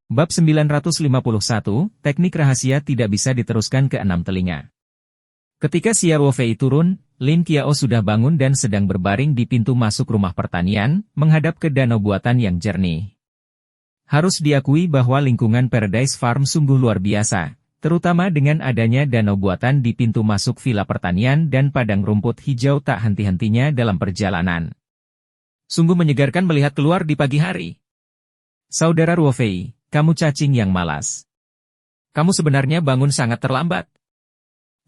Bab 951, Teknik Rahasia Tidak Bisa Diteruskan ke Enam Telinga. Ketika Xia Ruofei turun, Lin Qiao sudah bangun dan sedang berbaring di pintu masuk rumah pertanian, menghadap ke danau buatan yang jernih. Harus diakui bahwa lingkungan Paradise Farm sungguh luar biasa, terutama dengan adanya danau buatan di pintu masuk villa pertanian dan padang rumput hijau tak henti-hentinya dalam perjalanan. Sungguh menyegarkan melihat keluar di pagi hari. Saudara Ruofei, kamu cacing yang malas. Kamu sebenarnya bangun sangat terlambat.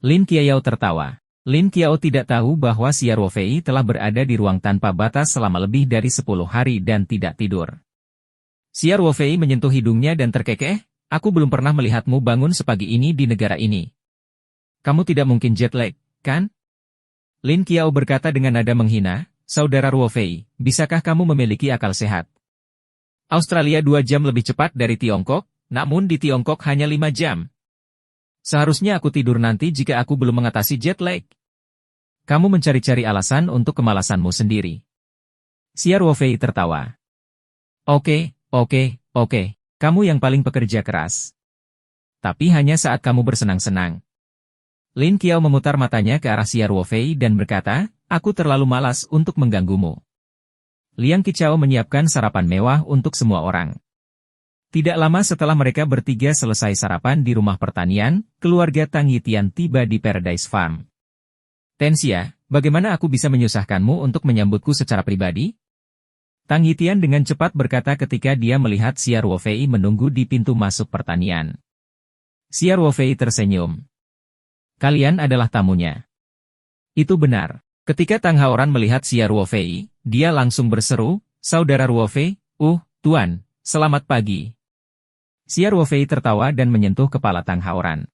Lin Qiao tertawa. Lin Qiao tidak tahu bahwa Xia Ruofei telah berada di ruang tanpa batas selama lebih dari 10 hari dan tidak tidur. Xia Ruofei menyentuh hidungnya dan terkekeh, aku belum pernah melihatmu bangun sepagi ini di negara ini. Kamu tidak mungkin jet lag, kan? Lin Qiao berkata dengan nada menghina, Saudara Ruofei, bisakah kamu memiliki akal sehat? Australia 2 jam lebih cepat dari Tiongkok, namun di Tiongkok hanya 5 jam. Seharusnya aku tidur nanti jika aku belum mengatasi jet lag. Kamu mencari-cari alasan untuk kemalasanmu sendiri. Xia Ruofei tertawa. Oke. Kamu yang paling pekerja keras. Tapi hanya saat kamu bersenang-senang. Lin Qiao memutar matanya ke arah Xia Ruofei dan berkata, aku terlalu malas untuk mengganggumu. Liang Qichao menyiapkan sarapan mewah untuk semua orang. Tidak lama setelah mereka bertiga selesai sarapan di rumah pertanian, keluarga Tang Yitian tiba di Paradise Farm. Tenxia, bagaimana aku bisa menyusahkanmu untuk menyambutku secara pribadi? Tang Yitian dengan cepat berkata ketika dia melihat Xia Ruofei menunggu di pintu masuk pertanian. Xia Ruofei tersenyum. Kalian adalah tamunya. Itu benar. Ketika Tang Haoran melihat Xia Ruofei, dia langsung berseru, Saudara Ruofei, Tuan, selamat pagi. Xia Ruofei tertawa dan menyentuh kepala Tang Haoran.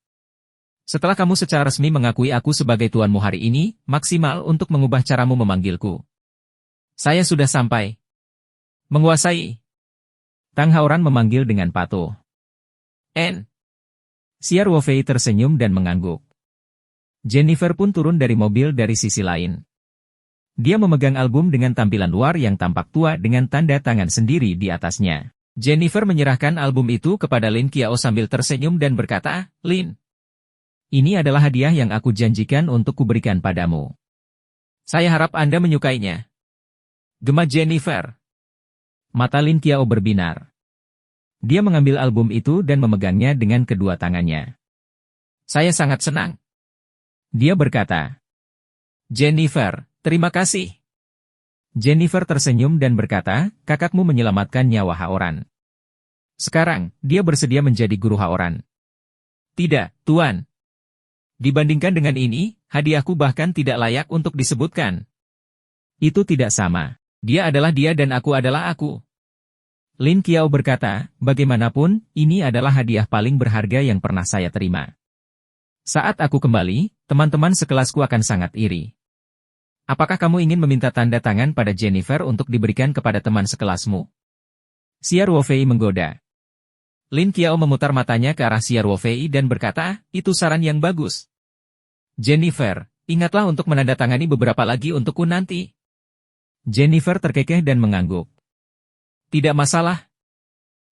Setelah kamu secara resmi mengakui aku sebagai tuanmu hari ini, maksimal untuk mengubah caramu memanggilku. Saya sudah sampai. Menguasai. Tang Haoran memanggil dengan patuh. Xia Ruofei tersenyum dan mengangguk. Jennifer pun turun dari mobil dari sisi lain. Dia memegang album dengan tampilan luar yang tampak tua dengan tanda tangan sendiri di atasnya. Jennifer menyerahkan album itu kepada Lin Qiao sambil tersenyum dan berkata, Lin, ini adalah hadiah yang aku janjikan untuk kuberikan padamu. Saya harap Anda menyukainya. Gema Jennifer. Mata Lin Qiao berbinar. Dia mengambil album itu dan memegangnya dengan kedua tangannya. Saya sangat senang. Dia berkata, Jennifer, terima kasih. Jennifer tersenyum dan berkata, kakakmu menyelamatkan nyawa Haoran. Sekarang, dia bersedia menjadi guru Haoran. Tidak, Tuan. Dibandingkan dengan ini, hadiahku bahkan tidak layak untuk disebutkan. Itu tidak sama. Dia adalah dia dan aku adalah aku. Lin Qiao berkata, bagaimanapun, ini adalah hadiah paling berharga yang pernah saya terima. Saat aku kembali, teman-teman sekelasku akan sangat iri. Apakah kamu ingin meminta tanda tangan pada Jennifer untuk diberikan kepada teman sekelasmu? Xia Ruofei menggoda. Lin Qiao memutar matanya ke arah Xia Ruofei dan berkata, itu saran yang bagus. Jennifer, ingatlah untuk menandatangani beberapa lagi untukku nanti. Jennifer terkekeh dan mengangguk. Tidak masalah.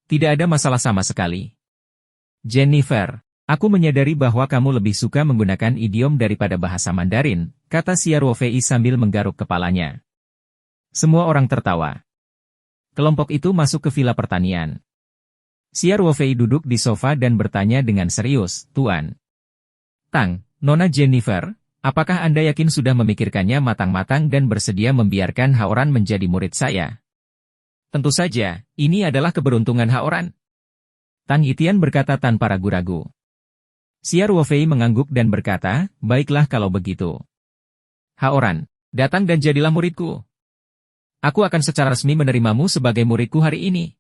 Tidak ada masalah sama sekali. Jennifer, aku menyadari bahwa kamu lebih suka menggunakan idiom daripada bahasa Mandarin, kata Xia Ruofei sambil menggaruk kepalanya. Semua orang tertawa. Kelompok itu masuk ke villa pertanian. Xia Ruofei duduk di sofa dan bertanya dengan serius, Tuan. Tang, Nona Jennifer, apakah Anda yakin sudah memikirkannya matang-matang dan bersedia membiarkan Haoran menjadi murid saya? Tentu saja, ini adalah keberuntungan Haoran. Tang Yitian berkata tanpa ragu-ragu. Xia Ruofei mengangguk dan berkata, baiklah kalau begitu. Haoran, datang dan jadilah muridku. Aku akan secara resmi menerimamu sebagai muridku hari ini.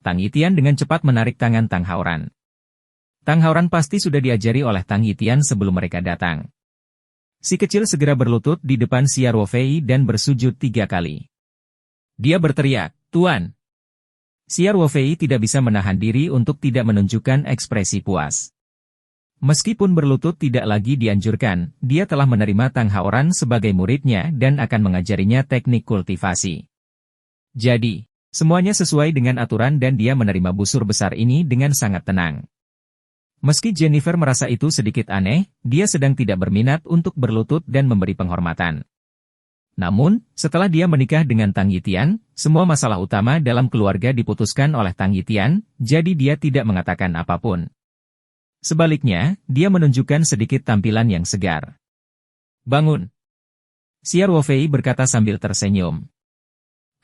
Tang Yitian dengan cepat menarik tangan Tang Haoran. Tang Haoran pasti sudah diajari oleh Tang Yitian sebelum mereka datang. Si kecil segera berlutut di depan Xia Ruofei dan bersujud 3 kali. Dia berteriak, Tuan. Xia Ruofei tidak bisa menahan diri untuk tidak menunjukkan ekspresi puas. Meskipun berlutut tidak lagi dianjurkan, dia telah menerima Tang Haoran sebagai muridnya dan akan mengajarinya teknik kultivasi. Jadi, Semuanya sesuai dengan aturan dan dia menerima busur besar ini dengan sangat tenang. Meski Jennifer merasa itu sedikit aneh, dia sedang tidak berminat untuk berlutut dan memberi penghormatan. Namun, setelah dia menikah dengan Tang Yitian, semua masalah utama dalam keluarga diputuskan oleh Tang Yitian, jadi dia tidak mengatakan apapun. Sebaliknya, dia menunjukkan sedikit tampilan yang segar. Bangun. Xiao Ruofei berkata sambil tersenyum.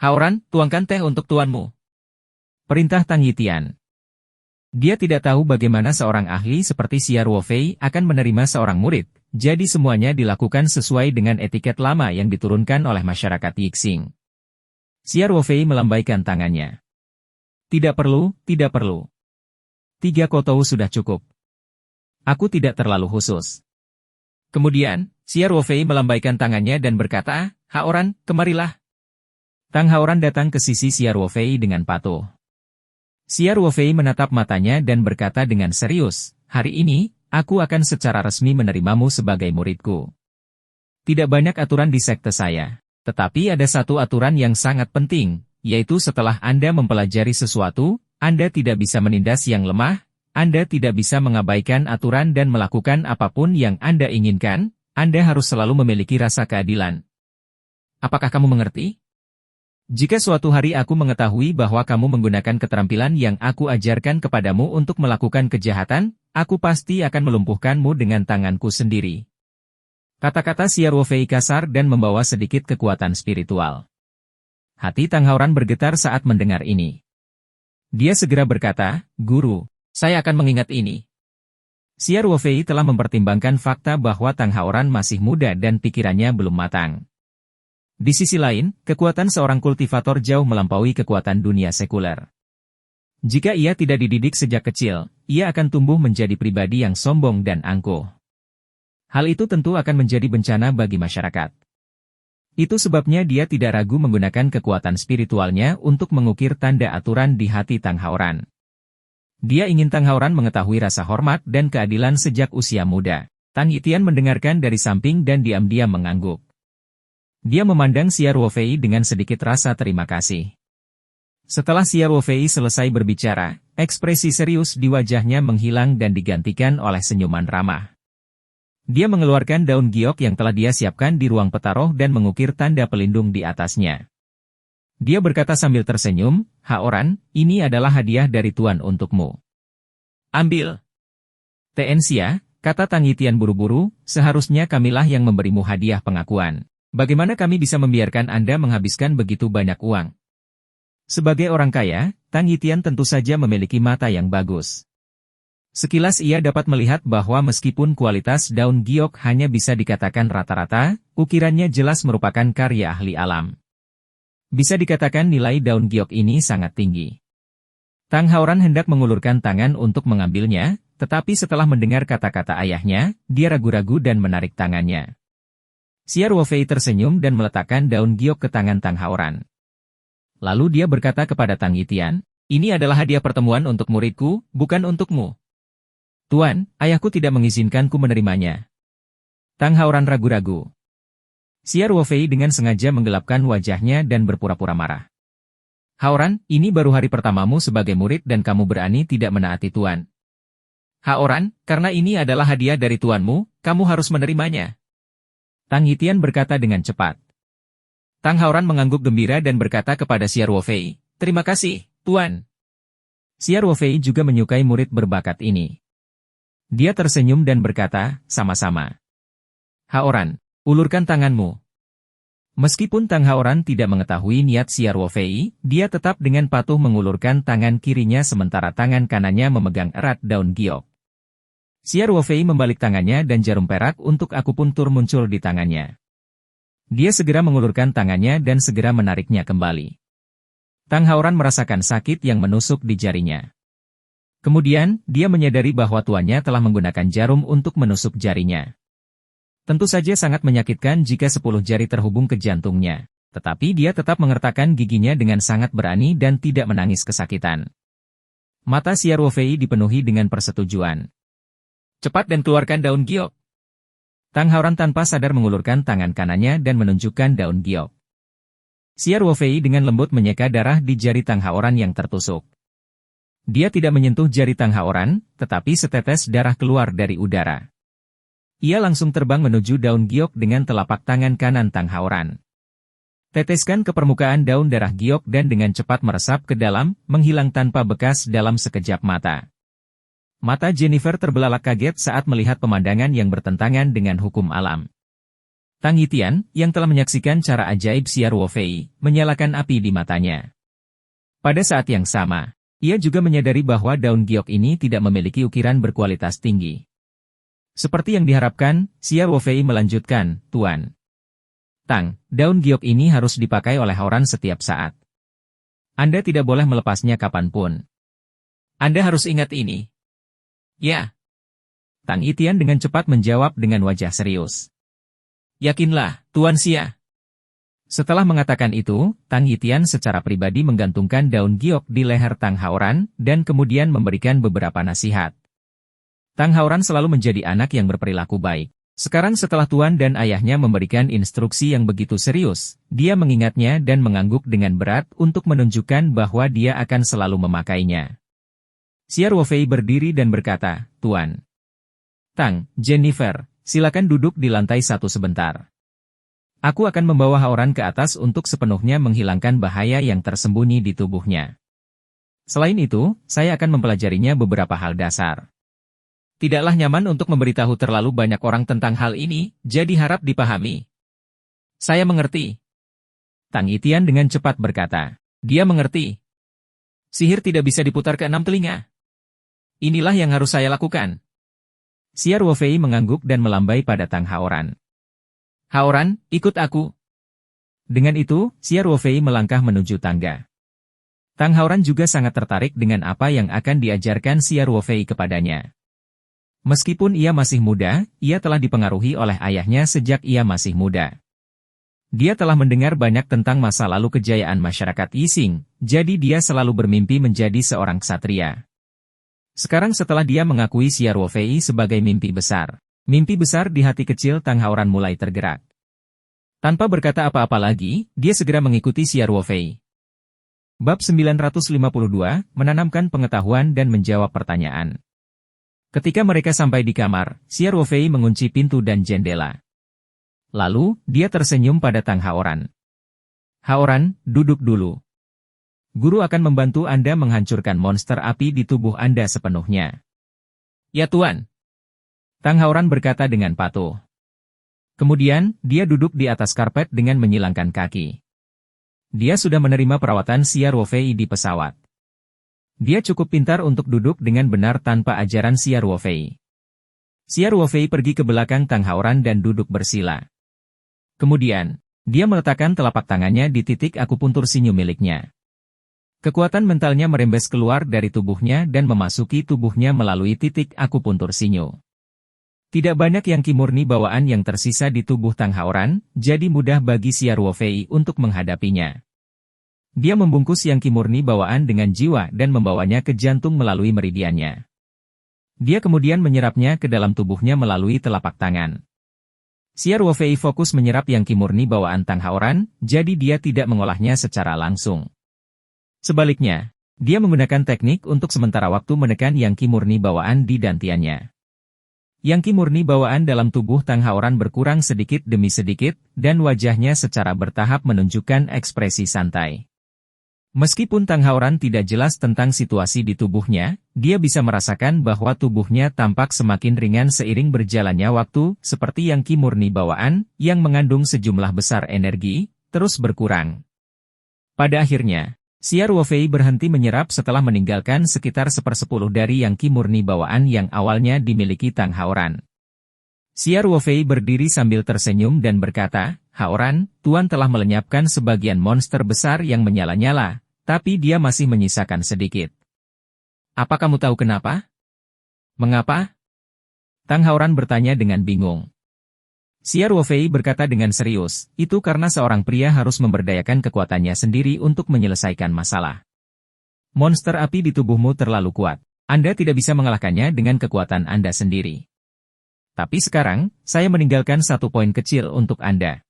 Haoran, tuangkan teh untuk tuanmu. Perintah Tang Yitian. Dia tidak tahu bagaimana seorang ahli seperti Xiao Ruofei akan menerima seorang murid, jadi semuanya dilakukan sesuai dengan etiket lama yang diturunkan oleh masyarakat Yixing. Xiao Ruofei melambaikan tangannya. Tidak perlu, tidak perlu. 3 kotou sudah cukup. Aku tidak terlalu khusus. Kemudian, Xiao Ruofei melambaikan tangannya dan berkata, Haoran, kemarilah. Tang Haoran datang ke sisi Xiao Ruofei dengan patuh. Xiao Ruofei menatap matanya dan berkata dengan serius, hari ini, aku akan secara resmi menerimamu sebagai muridku. Tidak banyak aturan di sekte saya, tetapi ada satu aturan yang sangat penting, yaitu setelah Anda mempelajari sesuatu, Anda tidak bisa menindas yang lemah, Anda tidak bisa mengabaikan aturan dan melakukan apapun yang Anda inginkan, Anda harus selalu memiliki rasa keadilan. Apakah kamu mengerti? Jika suatu hari aku mengetahui bahwa kamu menggunakan keterampilan yang aku ajarkan kepadamu untuk melakukan kejahatan, aku pasti akan melumpuhkanmu dengan tanganku sendiri. Kata-kata Xiao Ruofei kasar dan membawa sedikit kekuatan spiritual. Hati Tang Haoran bergetar saat mendengar ini. Dia segera berkata, Guru, saya akan mengingat ini. Xiao Ruofei telah mempertimbangkan fakta bahwa Tang Haoran masih muda dan pikirannya belum matang. Di sisi lain, kekuatan seorang kultivator jauh melampaui kekuatan dunia sekuler. Jika ia tidak dididik sejak kecil, ia akan tumbuh menjadi pribadi yang sombong dan angkuh. Hal itu tentu akan menjadi bencana bagi masyarakat. Itu sebabnya dia tidak ragu menggunakan kekuatan spiritualnya untuk mengukir tanda aturan di hati Tang Haoran. Dia ingin Tang Haoran mengetahui rasa hormat dan keadilan sejak usia muda. Tang Yitian mendengarkan dari samping dan diam-diam mengangguk. Dia memandang Xiao Ruofei dengan sedikit rasa terima kasih. Setelah Xiao Ruofei selesai berbicara, ekspresi serius di wajahnya menghilang dan digantikan oleh senyuman ramah. Dia mengeluarkan daun giok yang telah dia siapkan di ruang petaroh dan mengukir tanda pelindung di atasnya. Dia berkata sambil tersenyum, Haoran, ini adalah hadiah dari Tuan untukmu. Ambil. Tensia, kata Tang Yitian buru-buru, seharusnya kamilah yang memberimu hadiah pengakuan. Bagaimana kami bisa membiarkan Anda menghabiskan begitu banyak uang? Sebagai orang kaya, Tang Yitian tentu saja memiliki mata yang bagus. Sekilas ia dapat melihat bahwa meskipun kualitas daun giok hanya bisa dikatakan rata-rata, ukirannya jelas merupakan karya ahli alam. Bisa dikatakan nilai daun giok ini sangat tinggi. Tang Haoran hendak mengulurkan tangan untuk mengambilnya, tetapi setelah mendengar kata-kata ayahnya, dia ragu-ragu dan menarik tangannya. Xiao Ruofei tersenyum dan meletakkan daun giok ke tangan Tang Haoran. Lalu dia berkata kepada Tang Yitian, ini adalah hadiah pertemuan untuk muridku, bukan untukmu. Tuan, ayahku tidak mengizinkanku menerimanya. Tang Haoran ragu-ragu. Xiao Ruofei dengan sengaja menggelapkan wajahnya dan berpura-pura marah. Haoran, ini baru hari pertamamu sebagai murid dan kamu berani tidak menaati Tuan. Haoran, karena ini adalah hadiah dari tuanmu, kamu harus menerimanya. Tang Yitian berkata dengan cepat. Tang Haoran mengangguk gembira dan berkata kepada Xiao Ruofei, terima kasih, Tuan. Xiao Ruofei juga menyukai murid berbakat ini. Dia tersenyum dan berkata, sama-sama. Haoran, ulurkan tanganmu. Meskipun Tang Haoran tidak mengetahui niat Xiao Ruofei, dia tetap dengan patuh mengulurkan tangan kirinya sementara tangan kanannya memegang erat daun giok. Xiao Ruofei membalik tangannya dan jarum perak untuk akupuntur muncul di tangannya. Dia segera mengulurkan tangannya dan segera menariknya kembali. Tang Haoran merasakan sakit yang menusuk di jarinya. Kemudian, dia menyadari bahwa tuannya telah menggunakan jarum untuk menusuk jarinya. Tentu saja sangat menyakitkan jika 10 jari terhubung ke jantungnya, tetapi dia tetap mengertakkan giginya dengan sangat berani dan tidak menangis kesakitan. Mata Xiao Ruofei dipenuhi dengan persetujuan. Cepat dan keluarkan daun giok. Tang Haoran tanpa sadar mengulurkan tangan kanannya dan menunjukkan daun giok. Xiao Ruofei dengan lembut menyeka darah di jari Tang Haoran yang tertusuk. Dia tidak menyentuh jari Tang Haoran, tetapi setetes darah keluar dari udara. Ia langsung terbang menuju daun giok dengan telapak tangan kanan Tang Haoran. Teteskan ke permukaan daun darah giok dan dengan cepat meresap ke dalam, menghilang tanpa bekas dalam sekejap mata. Mata Jennifer terbelalak kaget saat melihat pemandangan yang bertentangan dengan hukum alam. Tang Yitian, yang telah menyaksikan cara ajaib Xiao Ruofei, menyalakan api di matanya. Pada saat yang sama, ia juga menyadari bahwa daun giok ini tidak memiliki ukiran berkualitas tinggi. Seperti yang diharapkan, Xiao Ruofei melanjutkan, Tuan Tang, daun giok ini harus dipakai oleh orang setiap saat. Anda tidak boleh melepasnya kapanpun. Anda harus ingat ini. Ya. Tang Yitian dengan cepat menjawab dengan wajah serius. Yakinlah, Tuan Xia. Setelah mengatakan itu, Tang Yitian secara pribadi menggantungkan daun giok di leher Tang Haoran, dan kemudian memberikan beberapa nasihat. Tang Haoran selalu menjadi anak yang berperilaku baik. Sekarang setelah tuan dan ayahnya memberikan instruksi yang begitu serius, dia mengingatnya dan mengangguk dengan berat untuk menunjukkan bahwa dia akan selalu memakainya. Xiao Ruofei berdiri dan berkata, Tuan Tang, Jennifer, silakan duduk di lantai 1 sebentar. Aku akan membawa Haoran ke atas untuk sepenuhnya menghilangkan bahaya yang tersembunyi di tubuhnya. Selain itu, saya akan mempelajarinya beberapa hal dasar. Tidaklah nyaman untuk memberitahu terlalu banyak orang tentang hal ini, jadi harap dipahami. Saya mengerti. Tang Yitian dengan cepat berkata. Dia mengerti. Sihir tidak bisa diputar ke 6 telinga. Inilah yang harus saya lakukan. Xiao Ruofei mengangguk dan melambai pada Tang Haoran. Haoran, ikut aku. Dengan itu, Xiao Ruofei melangkah menuju tangga. Tang Haoran juga sangat tertarik dengan apa yang akan diajarkan Xiao Ruofei kepadanya. Meskipun ia masih muda, ia telah dipengaruhi oleh ayahnya sejak ia masih muda. Dia telah mendengar banyak tentang masa lalu kejayaan masyarakat Yixing, jadi dia selalu bermimpi menjadi seorang ksatria. Sekarang setelah dia mengakui Xiao Ruofei sebagai mimpi besar di hati kecil Tang Haoran mulai tergerak. Tanpa berkata apa-apa lagi, dia segera mengikuti Xiao Ruofei. Bab 952, menanamkan pengetahuan dan menjawab pertanyaan. Ketika mereka sampai di kamar, Xiao Ruofei mengunci pintu dan jendela. Lalu, dia tersenyum pada Tang Haoran. Haoran, duduk dulu. Guru akan membantu Anda menghancurkan monster api di tubuh Anda sepenuhnya. Ya Tuan. Tang Haoran berkata dengan patuh. Kemudian, dia duduk di atas karpet dengan menyilangkan kaki. Dia sudah menerima perawatan Xiao Ruofei di pesawat. Dia cukup pintar untuk duduk dengan benar tanpa ajaran Xiao Ruofei. Xiao Ruofei pergi ke belakang Tang Haoran dan duduk bersila. Kemudian, dia meletakkan telapak tangannya di titik akupuntur sinyu miliknya. Kekuatan mentalnya merembes keluar dari tubuhnya dan memasuki tubuhnya melalui titik akupuntur sinyu. Tidak banyak yang kimurni bawaan yang tersisa di tubuh Tang Haoran, jadi mudah bagi Xiao Ruofei untuk menghadapinya. Dia membungkus yang kimurni bawaan dengan jiwa dan membawanya ke jantung melalui meridiannya. Dia kemudian menyerapnya ke dalam tubuhnya melalui telapak tangan. Xiao Ruofei fokus menyerap yang kimurni bawaan Tang Haoran, jadi dia tidak mengolahnya secara langsung. Sebaliknya, dia menggunakan teknik untuk sementara waktu menekan yang kimurni bawaan di dantiannya. Yang kimurni bawaan dalam tubuh Tang Haoran berkurang sedikit demi sedikit, dan wajahnya secara bertahap menunjukkan ekspresi santai. Meskipun Tang Haoran tidak jelas tentang situasi di tubuhnya, dia bisa merasakan bahwa tubuhnya tampak semakin ringan seiring berjalannya waktu, seperti yang kimurni bawaan, yang mengandung sejumlah besar energi, terus berkurang. Pada akhirnya, Xiao Ruofei berhenti menyerap setelah meninggalkan sekitar 1/10 dari yang kimurni bawaan yang awalnya dimiliki Tang Haoran. Xiao Ruofei berdiri sambil tersenyum dan berkata, Haoran, Tuan telah melenyapkan sebagian monster besar yang menyala-nyala, tapi dia masih menyisakan sedikit. Apa kamu tahu kenapa? Mengapa? Tang Haoran bertanya dengan bingung. Xiao Ruofei berkata dengan serius, itu karena seorang pria harus memberdayakan kekuatannya sendiri untuk menyelesaikan masalah. Monster api di tubuhmu terlalu kuat. Anda tidak bisa mengalahkannya dengan kekuatan Anda sendiri. Tapi sekarang, saya meninggalkan satu poin kecil untuk Anda.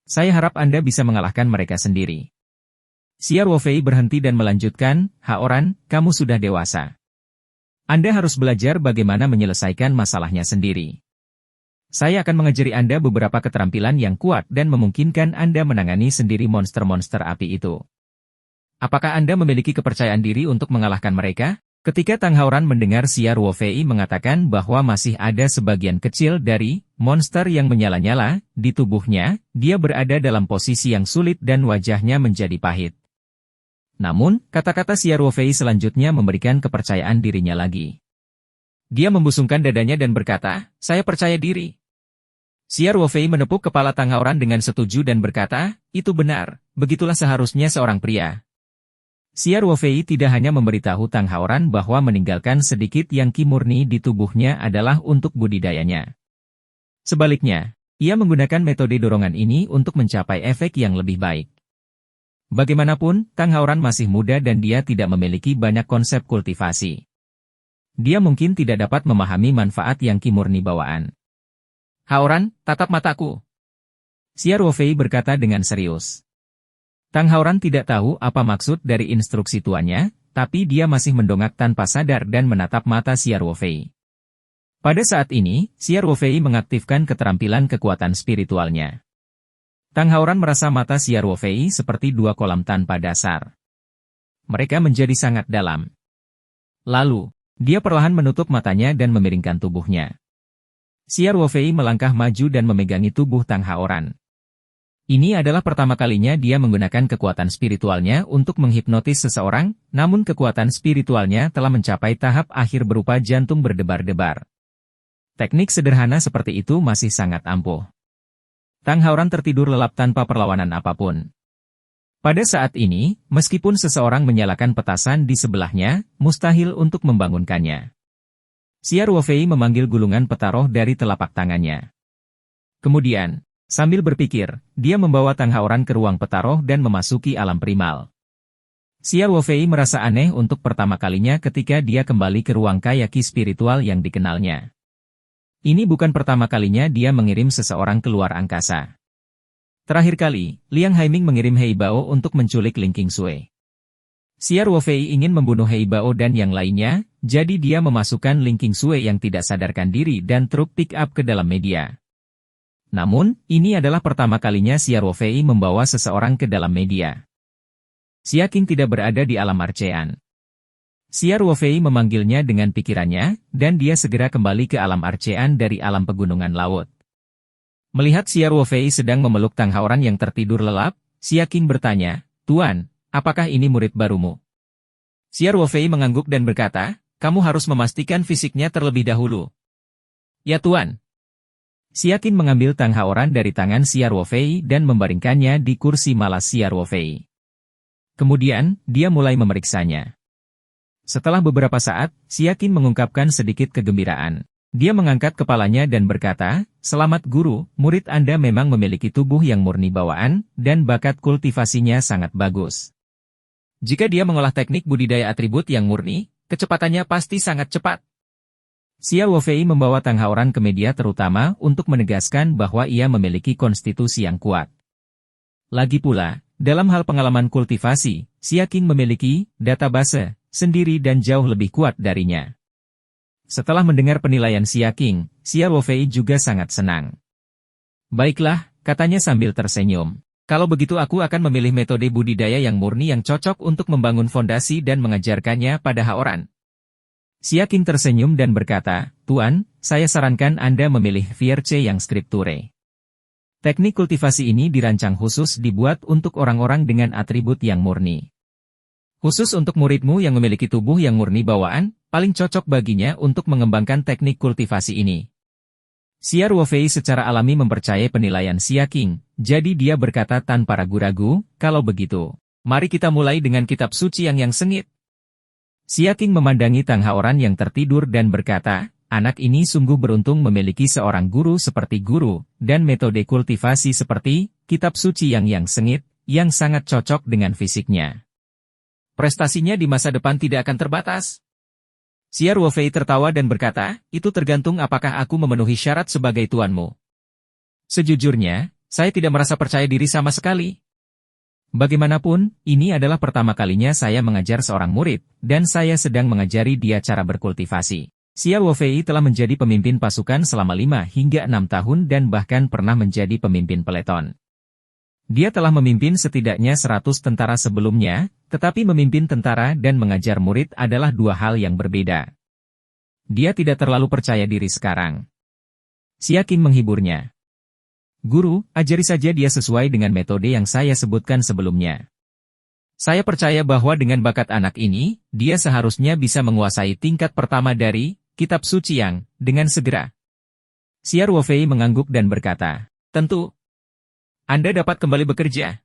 Saya harap Anda bisa mengalahkan mereka sendiri. Xiao Ruofei berhenti dan melanjutkan, Haoran, kamu sudah dewasa. Anda harus belajar bagaimana menyelesaikan masalahnya sendiri. Saya akan mengajari Anda beberapa keterampilan yang kuat dan memungkinkan Anda menangani sendiri monster-monster api itu. Apakah Anda memiliki kepercayaan diri untuk mengalahkan mereka? Ketika Tang Haoran mendengar Xiao Ruofei mengatakan bahwa masih ada sebagian kecil dari monster yang menyala-nyala di tubuhnya, dia berada dalam posisi yang sulit dan wajahnya menjadi pahit. Namun, kata-kata Xiao Ruofei selanjutnya memberikan kepercayaan dirinya lagi. Dia membusungkan dadanya dan berkata, saya percaya diri. Xiao Ruofei menepuk kepala Tang Haoran dengan setuju dan berkata, itu benar, begitulah seharusnya seorang pria. Xiao Ruofei tidak hanya memberitahu Tang Haoran bahwa meninggalkan sedikit yang ki murni di tubuhnya adalah untuk budidayanya. Sebaliknya, ia menggunakan metode dorongan ini untuk mencapai efek yang lebih baik. Bagaimanapun, Tang Haoran masih muda dan dia tidak memiliki banyak konsep kultivasi. Dia mungkin tidak dapat memahami manfaat yang ki murni bawaan. Haoran, tatap mataku. Xiao Ruofei berkata dengan serius. Tang Haoran tidak tahu apa maksud dari instruksi tuannya, tapi dia masih mendongak tanpa sadar dan menatap mata Xiao Ruofei. Pada saat ini, Xiao Ruofei mengaktifkan keterampilan kekuatan spiritualnya. Tang Haoran merasa mata Xiao Ruofei seperti dua kolam tanpa dasar. Mereka menjadi sangat dalam. Lalu, dia perlahan menutup matanya dan memiringkan tubuhnya. Xiao Ruofei melangkah maju dan memegangi tubuh Tang Haoran. Ini adalah pertama kalinya dia menggunakan kekuatan spiritualnya untuk menghipnotis seseorang, namun kekuatan spiritualnya telah mencapai tahap akhir berupa jantung berdebar-debar. Teknik sederhana seperti itu masih sangat ampuh. Tang Haoran tertidur lelap tanpa perlawanan apapun. Pada saat ini, meskipun seseorang menyalakan petasan di sebelahnya, mustahil untuk membangunkannya. Xiao Ruofei memanggil gulungan peta roh dari telapak tangannya. Kemudian, sambil berpikir, dia membawa Tang Haoran ke ruang peta roh dan memasuki alam primal. Xiao Ruofei merasa aneh untuk pertama kalinya ketika dia kembali ke ruang kayaki spiritual yang dikenalnya. Ini bukan pertama kalinya dia mengirim seseorang keluar angkasa. Terakhir kali, Liang Haiming mengirim Hei Bao untuk menculik Ling Qingsui. Xiao Ruofei ingin membunuh Hei Bao dan yang lainnya, jadi dia memasukkan Ling Qingsui yang tidak sadarkan diri dan truk pick-up ke dalam media. Namun, ini adalah pertama kalinya Xiao Ruofei membawa seseorang ke dalam media. Xia Qing tidak berada di alam arcean. Xiao Ruofei memanggilnya dengan pikirannya, dan dia segera kembali ke alam arcean dari alam pegunungan laut. Melihat Xiao Ruofei sedang memeluk Tang Haoran yang tertidur lelap, Xia Qing bertanya, Tuan, apakah ini murid barumu? Xiao Ruofei mengangguk dan berkata, kamu harus memastikan fisiknya terlebih dahulu. Ya Tuan. Xia Qing mengambil Tang Haoran dari tangan Xiao Ruofei dan membaringkannya di kursi malas Xiao Ruofei. Kemudian, dia mulai memeriksanya. Setelah beberapa saat, Xia Qing mengungkapkan sedikit kegembiraan. Dia mengangkat kepalanya dan berkata, selamat guru, murid Anda memang memiliki tubuh yang murni bawaan, dan bakat kultivasinya sangat bagus. Jika dia mengolah teknik budidaya atribut yang murni, kecepatannya pasti sangat cepat. Xiao Ruofei membawa Tang Haoran ke media terutama untuk menegaskan bahwa ia memiliki konstitusi yang kuat. Lagi pula, dalam hal pengalaman kultivasi, Xia Qing memiliki database sendiri dan jauh lebih kuat darinya. Setelah mendengar penilaian Xia Qing, Xiao Ruofei juga sangat senang. Baiklah, katanya sambil tersenyum. Kalau begitu aku akan memilih metode budidaya yang murni yang cocok untuk membangun fondasi dan mengajarkannya pada Haoran. Xia Qing tersenyum dan berkata, Tuan, saya sarankan Anda memilih Fierce yang Scripture. Teknik kultivasi ini dirancang khusus dibuat untuk orang-orang dengan atribut yang murni. Khusus untuk muridmu yang memiliki tubuh yang murni bawaan, paling cocok baginya untuk mengembangkan teknik kultivasi ini. Xiao Ruofei secara alami mempercayai penilaian Xia Qing, jadi dia berkata tanpa ragu-ragu, kalau begitu, mari kita mulai dengan kitab suci yang sengit. Xia Qing memandangi Tang Haoran yang tertidur dan berkata, anak ini sungguh beruntung memiliki seorang guru seperti guru, dan metode kultivasi seperti kitab suci yang sengit, yang sangat cocok dengan fisiknya. Prestasinya di masa depan tidak akan terbatas. Xiao Ruofei tertawa dan berkata, itu tergantung apakah aku memenuhi syarat sebagai tuanmu. Sejujurnya, Saya tidak merasa percaya diri sama sekali. Bagaimanapun, ini adalah pertama kalinya saya mengajar seorang murid, dan saya sedang mengajari dia cara berkultivasi. Xia Ruofei telah menjadi pemimpin pasukan selama 5 hingga 6 tahun dan bahkan pernah menjadi pemimpin peleton. Dia telah memimpin setidaknya 100 tentara sebelumnya, tetapi memimpin tentara dan mengajar murid adalah dua hal yang berbeda. Dia tidak terlalu percaya diri sekarang. Xia Qing menghiburnya. Guru, ajari saja dia sesuai dengan metode yang saya sebutkan sebelumnya. Saya percaya bahwa dengan bakat anak ini, dia seharusnya bisa menguasai tingkat pertama dari Kitab Suci Yang dengan segera. Xia Ruofei mengangguk dan berkata, tentu. Anda dapat kembali bekerja.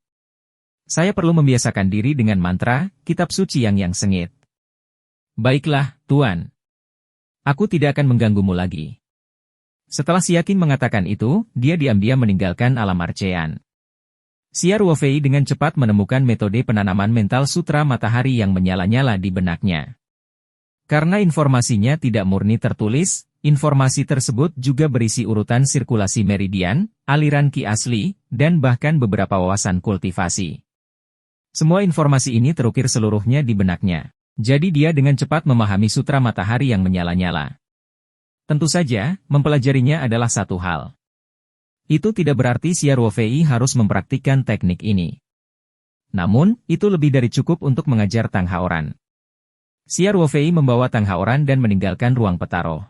Saya perlu membiasakan diri dengan mantra Kitab Suci yang sengit. Baiklah, Tuan. Aku tidak akan mengganggumu lagi. Setelah Xia Qing mengatakan itu, dia diam-diam meninggalkan alam arcean. Xia Ruofei dengan cepat menemukan metode penanaman mental sutra matahari yang menyala-nyala di benaknya. Karena informasinya tidak murni tertulis, informasi tersebut juga berisi urutan sirkulasi meridian, aliran ki asli, dan bahkan beberapa wawasan kultivasi. Semua informasi ini terukir seluruhnya di benaknya. Jadi dia dengan cepat memahami sutra matahari yang menyala-nyala. Tentu saja, mempelajarinya adalah satu hal. Itu tidak berarti Xia Ruofei harus mempraktikkan teknik ini. Namun, itu lebih dari cukup untuk mengajar Tang Haoran. Xia Ruofei membawa Tang Haoran dan meninggalkan ruang petaroh.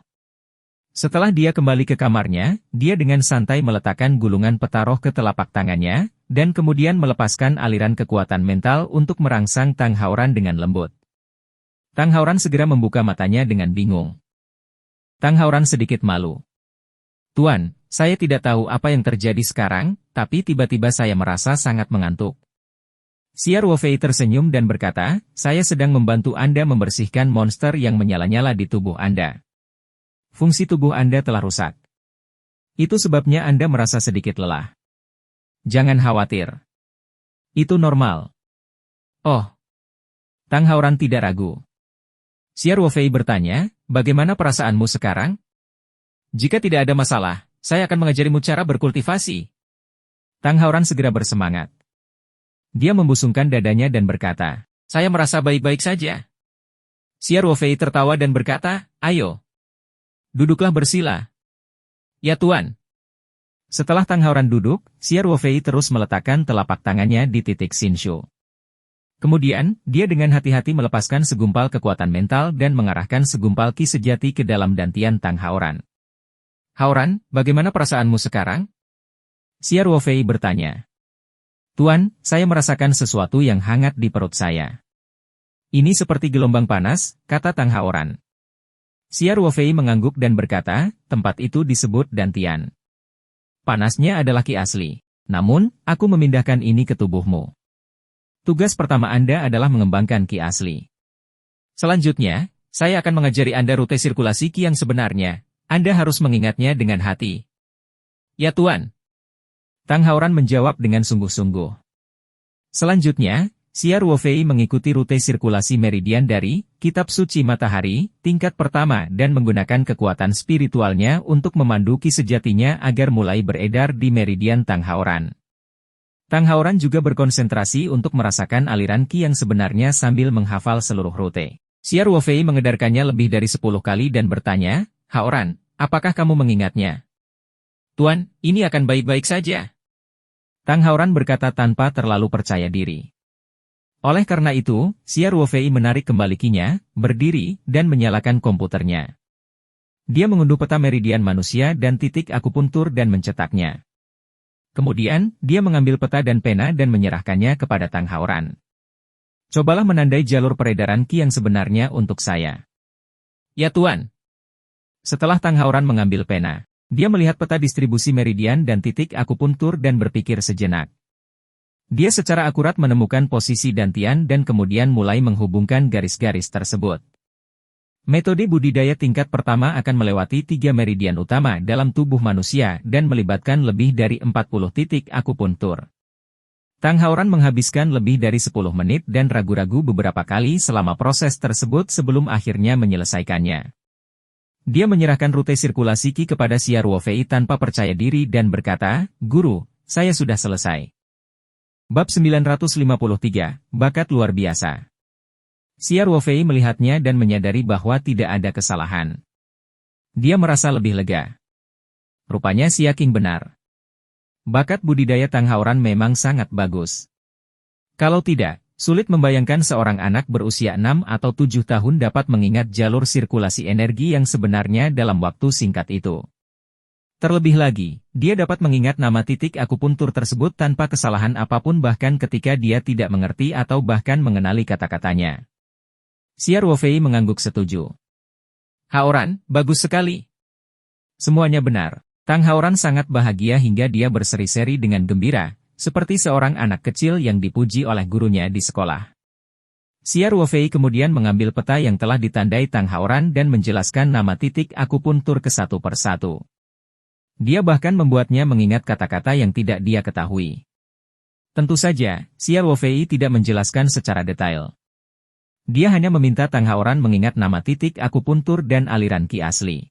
Setelah dia kembali ke kamarnya, dia dengan santai meletakkan gulungan petaroh ke telapak tangannya, dan kemudian melepaskan aliran kekuatan mental untuk merangsang Tang Haoran dengan lembut. Tang Haoran segera membuka matanya dengan bingung. Tang Haoran sedikit malu. Tuan, saya tidak tahu apa yang terjadi sekarang, tapi tiba-tiba saya merasa sangat mengantuk. Xia Ruofei tersenyum dan berkata, saya sedang membantu Anda membersihkan monster yang menyala-nyala di tubuh Anda. Fungsi tubuh Anda telah rusak. Itu sebabnya Anda merasa sedikit lelah. Jangan khawatir. Itu normal. Oh. Tang Haoran tidak ragu. Xia Ruofei bertanya, bagaimana perasaanmu sekarang? Jika tidak ada masalah, saya akan mengajarimu cara berkultivasi. Tang Haoran segera bersemangat. Dia membusungkan dadanya dan berkata, saya merasa baik-baik saja. Xia Ruofei tertawa dan berkata, ayo. Duduklah bersila. Ya Tuan. Setelah Tang Haoran duduk, Xia Ruofei terus meletakkan telapak tangannya di titik Xinshu. Kemudian, dia dengan hati-hati melepaskan segumpal kekuatan mental dan mengarahkan segumpal ki sejati ke dalam dantian Tang Haoran. Haoran, bagaimana perasaanmu sekarang? Xia Ruofei bertanya. Tuan, saya merasakan sesuatu yang hangat di perut saya. Ini seperti gelombang panas, kata Tang Haoran. Xia Ruofei mengangguk dan berkata, tempat itu disebut dantian. Panasnya adalah ki asli. Namun, aku memindahkan ini ke tubuhmu. Tugas pertama Anda adalah mengembangkan ki asli. Selanjutnya, saya akan mengajari Anda rute sirkulasi ki yang sebenarnya. Anda harus mengingatnya dengan hati. Ya Tuan. Tang Haoran menjawab dengan sungguh-sungguh. Selanjutnya, Xia Ruofei mengikuti rute sirkulasi meridian dari Kitab Suci Matahari, tingkat pertama dan menggunakan kekuatan spiritualnya untuk memandu ki sejatinya agar mulai beredar di meridian Tang Haoran. Tang Haoran juga berkonsentrasi untuk merasakan aliran ki yang sebenarnya sambil menghafal seluruh rute. Xia Ruofei mengedarkannya lebih dari 10 kali dan bertanya, Haoran, apakah kamu mengingatnya? Tuan, ini akan baik-baik saja. Tang Haoran berkata tanpa terlalu percaya diri. Oleh karena itu, Xia Ruofei menarik kembali kinya, berdiri, dan menyalakan komputernya. Dia mengunduh peta meridian manusia dan titik akupuntur dan mencetaknya. Kemudian, dia mengambil peta dan pena dan menyerahkannya kepada Tang Haoran. Cobalah menandai jalur peredaran ki yang sebenarnya untuk saya. Ya Tuan. Setelah Tang Haoran mengambil pena, dia melihat peta distribusi meridian dan titik akupuntur dan berpikir sejenak. Dia secara akurat menemukan posisi dantian dan kemudian mulai menghubungkan garis-garis tersebut. Metode budidaya tingkat pertama akan melewati 3 meridian utama dalam tubuh manusia dan melibatkan lebih dari 40 titik akupuntur. Tang Haoran menghabiskan lebih dari 10 menit dan ragu-ragu beberapa kali selama proses tersebut sebelum akhirnya menyelesaikannya. Dia menyerahkan rute sirkulasi ki kepada Xia Ruofei tanpa percaya diri dan berkata, Guru, saya sudah selesai. Bab 953, Bakat Luar Biasa. Xia Ruofei melihatnya dan menyadari bahwa tidak ada kesalahan. Dia merasa lebih lega. Rupanya Xia Qing benar. Bakat budidaya Tang Haoran memang sangat bagus. Kalau tidak, sulit membayangkan seorang anak berusia 6 atau 7 tahun dapat mengingat jalur sirkulasi energi yang sebenarnya dalam waktu singkat itu. Terlebih lagi, dia dapat mengingat nama titik akupuntur tersebut tanpa kesalahan apapun bahkan ketika dia tidak mengerti atau bahkan mengenali kata-katanya. Xia Ruofei mengangguk setuju. Haoran, bagus sekali. Semuanya benar. Tang Haoran sangat bahagia hingga dia berseri-seri dengan gembira, seperti seorang anak kecil yang dipuji oleh gurunya di sekolah. Xia Ruofei kemudian mengambil peta yang telah ditandai Tang Haoran dan menjelaskan nama titik akupuntur ke satu persatu. Dia bahkan membuatnya mengingat kata-kata yang tidak dia ketahui. Tentu saja, Xia Ruofei tidak menjelaskan secara detail. Dia hanya meminta Tang Haoran mengingat nama titik akupuntur dan aliran qi asli.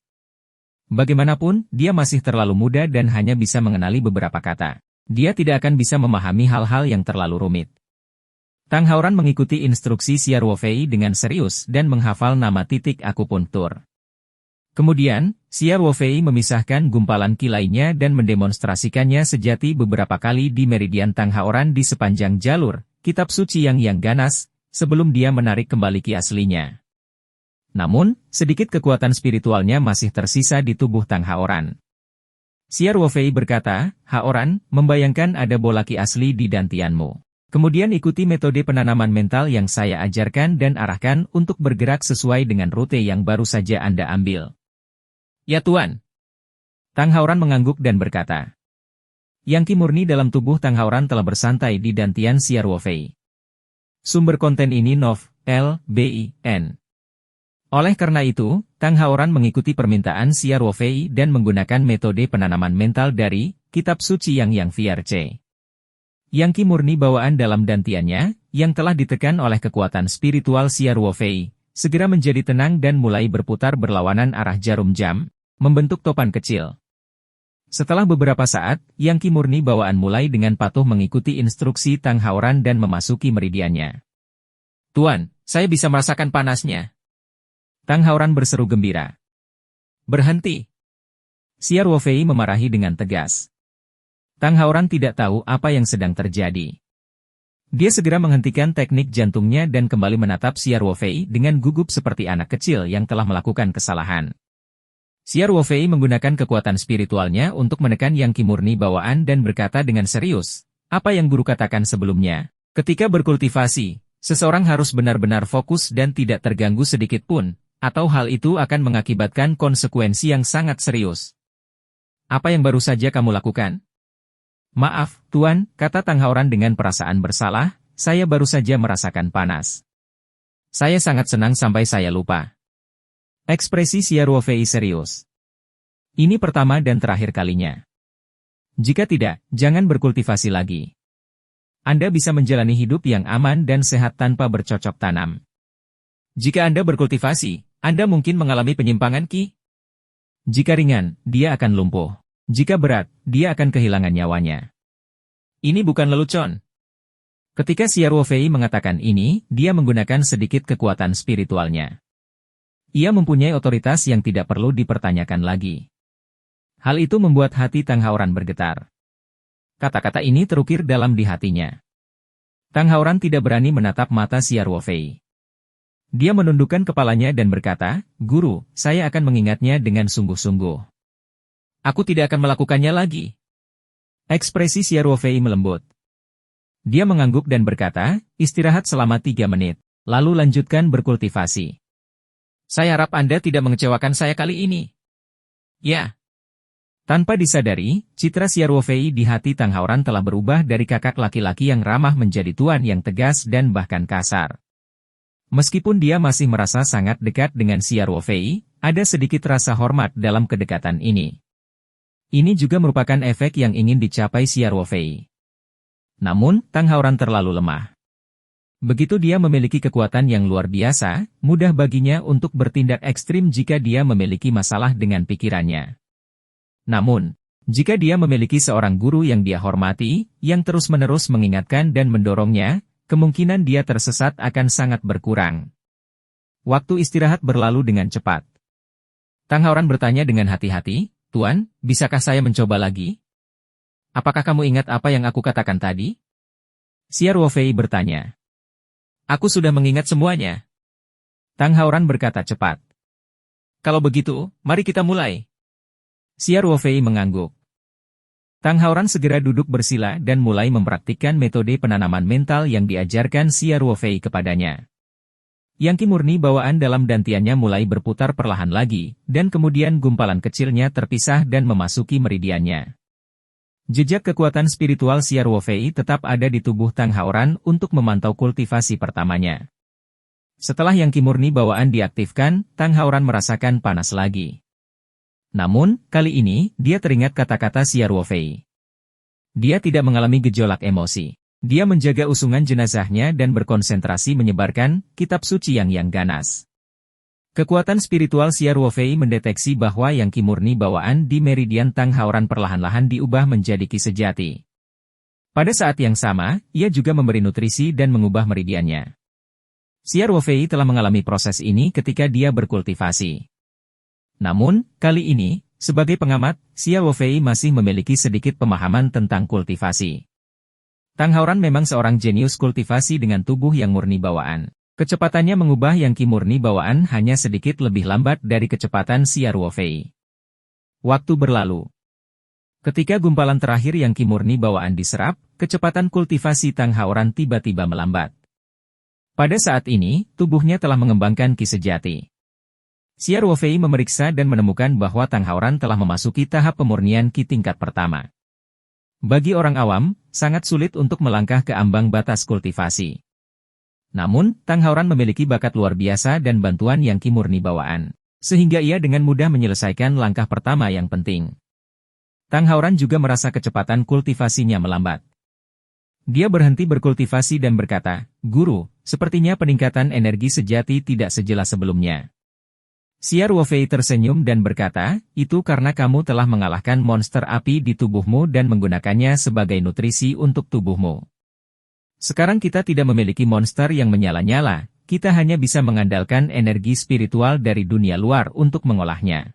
Bagaimanapun, dia masih terlalu muda dan hanya bisa mengenali beberapa kata. Dia tidak akan bisa memahami hal-hal yang terlalu rumit. Tang Haoran mengikuti instruksi Xia Ruofei dengan serius dan menghafal nama titik akupuntur. Kemudian, Xia Ruofei memisahkan gumpalan qi lainnya dan mendemonstrasikannya sejati beberapa kali di meridian Tang Haoran di sepanjang jalur kitab suci yang ganas, sebelum dia menarik kembali qi aslinya. Namun, sedikit kekuatan spiritualnya masih tersisa di tubuh Tang Haoran. Xia Ruofei berkata, Haoran, membayangkan ada bola qi asli di dantianmu. Kemudian ikuti metode penanaman mental yang saya ajarkan dan arahkan untuk bergerak sesuai dengan rute yang baru saja Anda ambil. Ya Tuan. Tang Haoran mengangguk dan berkata. Yang qi murni dalam tubuh Tang Haoran telah bersantai di dantian Xia Ruofei. Sumber konten ini Nov, L, B, I, N. Oleh karena itu, Tang Haoran mengikuti permintaan Xia Ruofei dan menggunakan metode penanaman mental dari Kitab Suci Yang VRC. Yang qi murni bawaan dalam dantiannya, yang telah ditekan oleh kekuatan spiritual Xia Ruofei, segera menjadi tenang dan mulai berputar berlawanan arah jarum jam, membentuk topan kecil. Setelah beberapa saat, yang qi murni bawaan mulai dengan patuh mengikuti instruksi Tang Haoran dan memasuki meridiannya. Tuan, saya bisa merasakan panasnya. Tang Haoran berseru gembira. Berhenti. Xia Ruofei memarahi dengan tegas. Tang Haoran tidak tahu apa yang sedang terjadi. Dia segera menghentikan teknik jantungnya dan kembali menatap Xia Ruofei dengan gugup seperti anak kecil yang telah melakukan kesalahan. Xia Ruofei menggunakan kekuatan spiritualnya untuk menekan yang qi murni bawaan dan berkata dengan serius, apa yang guru katakan sebelumnya, ketika berkultivasi, seseorang harus benar-benar fokus dan tidak terganggu sedikit pun, atau hal itu akan mengakibatkan konsekuensi yang sangat serius. Apa yang baru saja kamu lakukan? Maaf, Tuan, kata Tang Haoran dengan perasaan bersalah, saya baru saja merasakan panas. Saya sangat senang sampai saya lupa. Ekspresi Xia Ruofei serius. Ini pertama dan terakhir kalinya. Jika tidak, jangan berkultivasi lagi. Anda bisa menjalani hidup yang aman dan sehat tanpa bercocok tanam. Jika Anda berkultivasi, Anda mungkin mengalami penyimpangan qi. Jika ringan, dia akan lumpuh. Jika berat, dia akan kehilangan nyawanya. Ini bukan lelucon. Ketika Xia Ruofei mengatakan ini, dia menggunakan sedikit kekuatan spiritualnya. Ia mempunyai otoritas yang tidak perlu dipertanyakan lagi. Hal itu membuat hati Tang Haoran bergetar. Kata-kata ini terukir dalam di hatinya. Tang Haoran tidak berani menatap mata Xia Ruofei. Dia menundukkan kepalanya dan berkata, Guru, saya akan mengingatnya dengan sungguh-sungguh. Aku tidak akan melakukannya lagi. Ekspresi Xia Ruofei melembut. Dia mengangguk dan berkata, istirahat selama 3 menit, lalu lanjutkan berkultivasi. Saya harap Anda tidak mengecewakan saya kali ini. Ya. Tanpa disadari, citra Xia Ruofei di hati Tang Haoran telah berubah dari kakak laki-laki yang ramah menjadi tuan yang tegas dan bahkan kasar. Meskipun dia masih merasa sangat dekat dengan Xia Ruofei, ada sedikit rasa hormat dalam kedekatan ini. Ini juga merupakan efek yang ingin dicapai Xia Ruofei. Namun, Tang Haoran terlalu lemah. Begitu dia memiliki kekuatan yang luar biasa, mudah baginya untuk bertindak ekstrim jika dia memiliki masalah dengan pikirannya. Namun, Jika dia memiliki seorang guru yang dia hormati, yang terus-menerus mengingatkan dan mendorongnya, kemungkinan dia tersesat akan sangat berkurang. Waktu istirahat berlalu dengan cepat. Tang Haoran bertanya dengan hati-hati, "Tuan, bisakah saya mencoba lagi? Apakah kamu ingat apa yang aku katakan tadi?" Xia Ruofei bertanya. "Aku sudah mengingat semuanya." Tang Haoran berkata cepat. "Kalau begitu, mari kita mulai." Xia Ruofei mengangguk. Tang Haoran segera duduk bersila dan mulai mempraktikkan metode penanaman mental yang diajarkan Xia Ruofei kepadanya. Yang murni bawaan dalam dantiannya mulai berputar perlahan lagi, dan kemudian gumpalan kecilnya terpisah dan memasuki meridiannya. Jejak kekuatan spiritual Xia Ruofei tetap ada di tubuh Tang Haoran untuk memantau kultivasi pertamanya. Setelah yang murni bawaan diaktifkan, Tang Haoran merasakan panas lagi. Namun, kali ini, dia teringat kata-kata Xia Ruofei. Dia tidak mengalami gejolak emosi. Dia menjaga usungan jenazahnya dan berkonsentrasi menyebarkan kitab suci yang ganas. Kekuatan spiritual Xia Ruofei mendeteksi bahwa yang murni bawaan di meridian Tang Haoran perlahan-lahan diubah menjadi ki sejati. Pada saat yang sama, ia juga memberi nutrisi dan mengubah meridiannya. Xia Ruofei telah mengalami proses ini ketika dia berkultivasi. Namun, kali ini, sebagai pengamat, Xia Ruofei masih memiliki sedikit pemahaman tentang kultivasi. Tang Haoran memang seorang jenius kultivasi dengan tubuh yang murni bawaan. Kecepatannya mengubah yang murni bawaan hanya sedikit lebih lambat dari kecepatan Xia Ruofei. Waktu berlalu. Ketika gumpalan terakhir yang murni bawaan diserap, kecepatan kultivasi Tang Haoran tiba-tiba melambat. Pada saat ini, tubuhnya telah mengembangkan ki sejati. Xia Ruofei memeriksa dan menemukan bahwa Tang Haoran telah memasuki tahap pemurnian ki tingkat pertama. Bagi orang awam, sangat sulit untuk melangkah ke ambang batas kultivasi. Namun, Tang Haoran memiliki bakat luar biasa dan bantuan yang ki murni bawaan, sehingga ia dengan mudah menyelesaikan langkah pertama yang penting. Tang Haoran juga merasa kecepatan kultivasinya melambat. Dia berhenti berkultivasi dan berkata, "Guru, sepertinya peningkatan energi sejati tidak sejelas sebelumnya." Xia Ruofei tersenyum dan berkata, "Itu karena kamu telah mengalahkan monster api di tubuhmu dan menggunakannya sebagai nutrisi untuk tubuhmu. Sekarang kita tidak memiliki monster yang menyala-nyala, kita hanya bisa mengandalkan energi spiritual dari dunia luar untuk mengolahnya."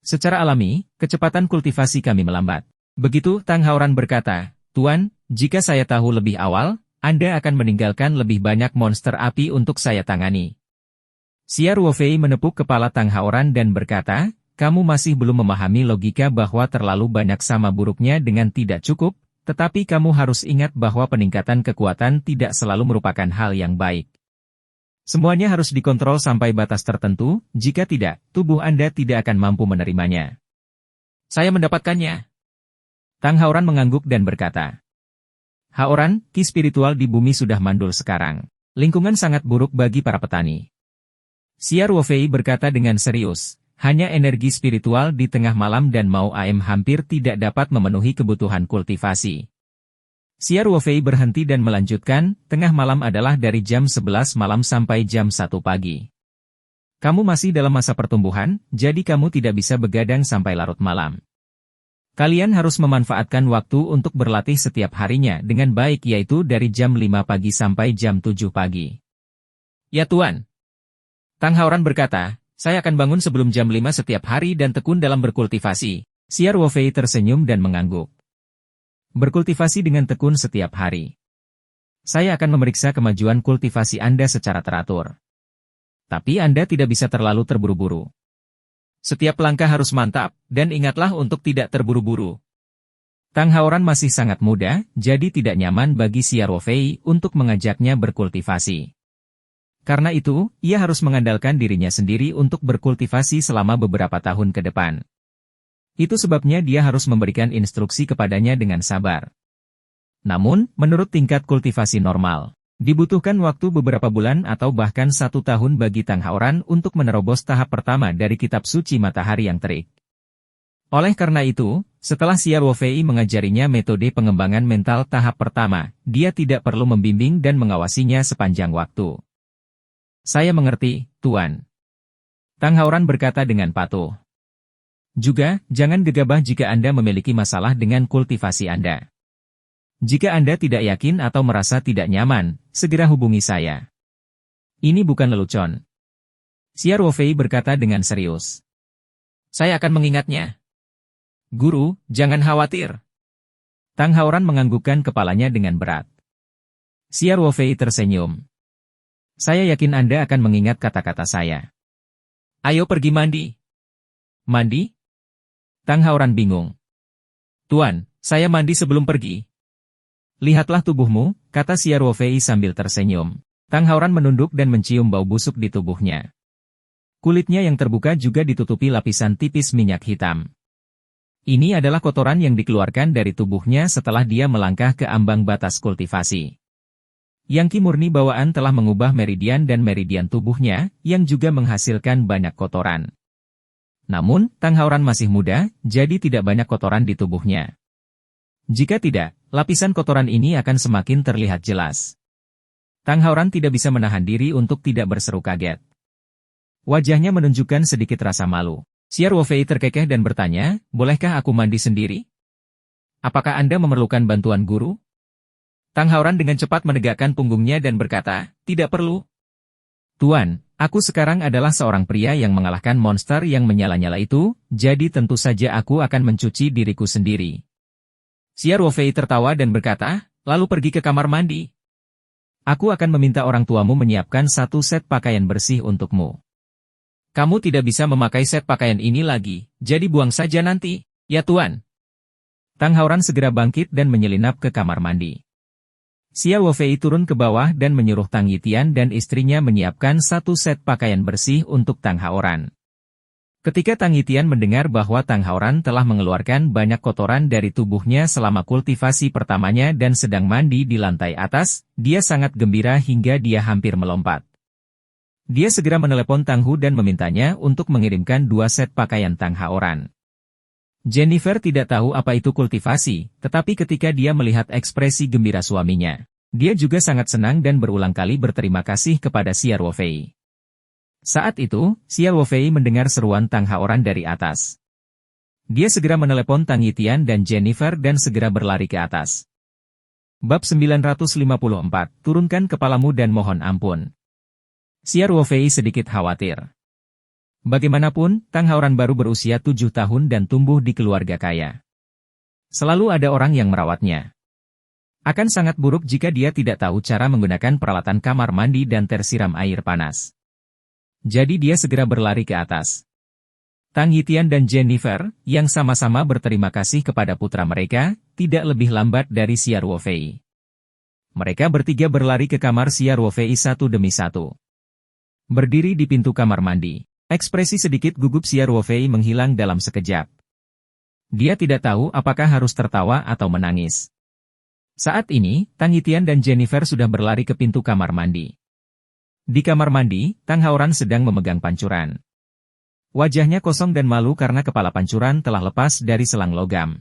Secara alami, kecepatan kultivasi kami melambat. Begitu Tang Haoran berkata, "Tuan, jika saya tahu lebih awal, Anda akan meninggalkan lebih banyak monster api untuk saya tangani." Xia Ruofei menepuk kepala Tang Haoran dan berkata, "Kamu masih belum memahami logika bahwa terlalu banyak sama buruknya dengan tidak cukup, tetapi kamu harus ingat bahwa peningkatan kekuatan tidak selalu merupakan hal yang baik. Semuanya harus dikontrol sampai batas tertentu, jika tidak, tubuh Anda tidak akan mampu menerimanya." "Saya mendapatkannya." Tang Haoran mengangguk dan berkata, "Haoran, ki spiritual di bumi sudah mandul sekarang. Lingkungan sangat buruk bagi para petani." Xia Ruofei berkata dengan serius, "Hanya energi spiritual di tengah malam dan mau AM hampir tidak dapat memenuhi kebutuhan kultivasi." Xia Ruofei berhenti dan melanjutkan, "Tengah malam adalah dari jam 11 malam sampai jam 1 pagi. Kamu masih dalam masa pertumbuhan, jadi kamu tidak bisa begadang sampai larut malam. Kalian harus memanfaatkan waktu untuk berlatih setiap harinya dengan baik yaitu dari jam 5 pagi sampai jam 7 pagi." "Ya Tuan." Tang Haoran berkata, "Saya akan bangun sebelum jam 5 setiap hari dan tekun dalam berkultivasi." Xia Ruofei tersenyum dan mengangguk. "Berkultivasi dengan tekun setiap hari. Saya akan memeriksa kemajuan kultivasi Anda secara teratur. Tapi Anda tidak bisa terlalu terburu-buru. Setiap langkah harus mantap, dan ingatlah untuk tidak terburu-buru." Tang Haoran masih sangat muda, jadi tidak nyaman bagi Xia Ruofei untuk mengajaknya berkultivasi. Karena itu, ia harus mengandalkan dirinya sendiri untuk berkultivasi selama beberapa tahun ke depan. Itu sebabnya dia harus memberikan instruksi kepadanya dengan sabar. Namun, menurut tingkat kultivasi normal, dibutuhkan waktu beberapa bulan atau bahkan 1 tahun bagi Tang Haoran untuk menerobos tahap pertama dari kitab suci matahari yang terik. Oleh karena itu, setelah Xia Ruofei mengajarinya metode pengembangan mental tahap pertama, dia tidak perlu membimbing dan mengawasinya sepanjang waktu. "Saya mengerti, Tuan." Tang Haoran berkata dengan patuh. Juga, jangan gegabah jika Anda memiliki masalah dengan kultivasi Anda. Jika Anda tidak yakin atau merasa tidak nyaman, segera hubungi saya. Ini bukan lelucon. Xiao Ruofei berkata dengan serius. Saya akan mengingatnya. Guru, jangan khawatir. Tang Haoran menganggukkan kepalanya dengan berat. Xiao Ruofei tersenyum. Saya yakin Anda akan mengingat kata-kata saya. Ayo pergi mandi. Mandi? Tang Haoran bingung. Tuan, saya mandi sebelum pergi. Lihatlah tubuhmu, kata Xiao Ruofei sambil tersenyum. Tang Haoran menunduk dan mencium bau busuk di tubuhnya. Kulitnya yang terbuka juga ditutupi lapisan tipis minyak hitam. Ini adalah kotoran yang dikeluarkan dari tubuhnya setelah dia melangkah ke ambang batas kultivasi. Yang Qi murni bawaan telah mengubah meridian dan meridian tubuhnya, yang juga menghasilkan banyak kotoran. Namun, Tang Haoran masih muda, jadi tidak banyak kotoran di tubuhnya. Jika tidak, lapisan kotoran ini akan semakin terlihat jelas. Tang Haoran tidak bisa menahan diri untuk tidak berseru kaget. Wajahnya menunjukkan sedikit rasa malu. Xiao Ruofei terkekeh dan bertanya, bolehkah aku mandi sendiri? Apakah Anda memerlukan bantuan guru? Tang Haoran dengan cepat menegakkan punggungnya dan berkata, tidak perlu. Tuan, aku sekarang adalah seorang pria yang mengalahkan monster yang menyala-nyala itu, jadi tentu saja aku akan mencuci diriku sendiri. Xiao Ruofei tertawa dan berkata, lalu pergi ke kamar mandi. Aku akan meminta orang tuamu menyiapkan 1 set pakaian bersih untukmu. Kamu tidak bisa memakai set pakaian ini lagi, jadi buang saja nanti, ya tuan. Tang Haoran segera bangkit dan menyelinap ke kamar mandi. Xiao Ruofei turun ke bawah dan menyuruh Tang Yitian dan istrinya menyiapkan 1 set pakaian bersih untuk Tang Haoran. Ketika Tang Yitian mendengar bahwa Tang Haoran telah mengeluarkan banyak kotoran dari tubuhnya selama kultivasi pertamanya dan sedang mandi di lantai atas, dia sangat gembira hingga dia hampir melompat. Dia segera menelepon Tang Hu dan memintanya untuk mengirimkan 2 set pakaian Tang Haoran. Jennifer tidak tahu apa itu kultivasi, tetapi ketika dia melihat ekspresi gembira suaminya, dia juga sangat senang dan berulang kali berterima kasih kepada Xiao Ruofei. Saat itu, Xiao Ruofei mendengar seruan Tang Haoran dari atas. Dia segera menelepon Tang Yitian dan Jennifer dan segera berlari ke atas. Bab 954, turunkan kepalamu dan mohon ampun. Xiao Ruofei sedikit khawatir. Bagaimanapun, Tang Haoran baru berusia 7 tahun dan tumbuh di keluarga kaya. Selalu ada orang yang merawatnya. Akan sangat buruk jika dia tidak tahu cara menggunakan peralatan kamar mandi dan tersiram air panas. Jadi dia segera berlari ke atas. Tang Yitian dan Jennifer, yang sama-sama berterima kasih kepada putra mereka, tidak lebih lambat dari Xiao Ruofei. Mereka bertiga berlari ke kamar Xiao Ruofei satu demi satu. Berdiri di pintu kamar mandi. Ekspresi sedikit gugup Xiao Ruofei menghilang dalam sekejap. Dia tidak tahu apakah harus tertawa atau menangis. Saat ini, Tang Yitian dan Jennifer sudah berlari ke pintu kamar mandi. Di kamar mandi, Tang Haoran sedang memegang pancuran. Wajahnya kosong dan malu karena kepala pancuran telah lepas dari selang logam.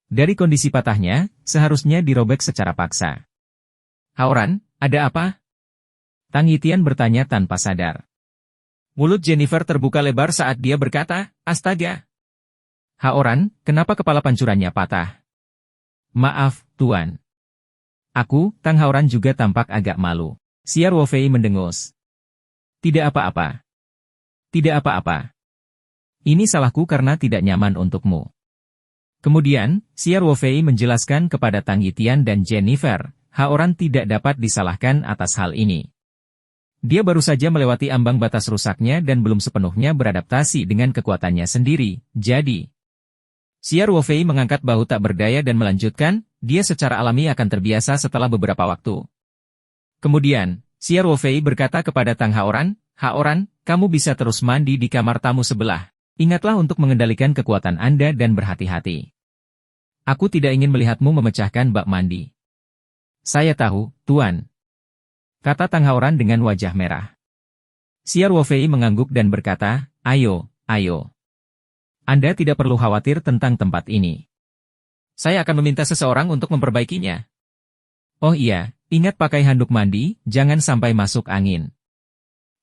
Dari kondisi patahnya, seharusnya dirobek secara paksa. Haoran, ada apa? Tang Yitian bertanya tanpa sadar. Mulut Jennifer terbuka lebar saat dia berkata, astaga. Haoran, kenapa kepala pancurannya patah? Maaf, Tuan. Aku, Tang Haoran juga tampak agak malu. Xiao Ruofei mendengus. Tidak apa-apa. Tidak apa-apa. Ini salahku karena tidak nyaman untukmu. Kemudian, Xiao Ruofei menjelaskan kepada Tang Yitian dan Jennifer, Haoran tidak dapat disalahkan atas hal ini. Dia baru saja melewati ambang batas rusaknya dan belum sepenuhnya beradaptasi dengan kekuatannya sendiri, jadi... Xiao Ruofei mengangkat bahu tak berdaya dan melanjutkan, dia secara alami akan terbiasa setelah beberapa waktu. Kemudian, Xiao Ruofei berkata kepada Tang Haoran, Haoran, kamu bisa terus mandi di kamar tamu sebelah. Ingatlah untuk mengendalikan kekuatan Anda dan berhati-hati. Aku tidak ingin melihatmu memecahkan bak mandi. Saya tahu, Tuan. Kata Tang Haoran dengan wajah merah. Xiao Ruofei mengangguk dan berkata, ayo, ayo. Anda tidak perlu khawatir tentang tempat ini. Saya akan meminta seseorang untuk memperbaikinya. Oh iya, ingat pakai handuk mandi, jangan sampai masuk angin.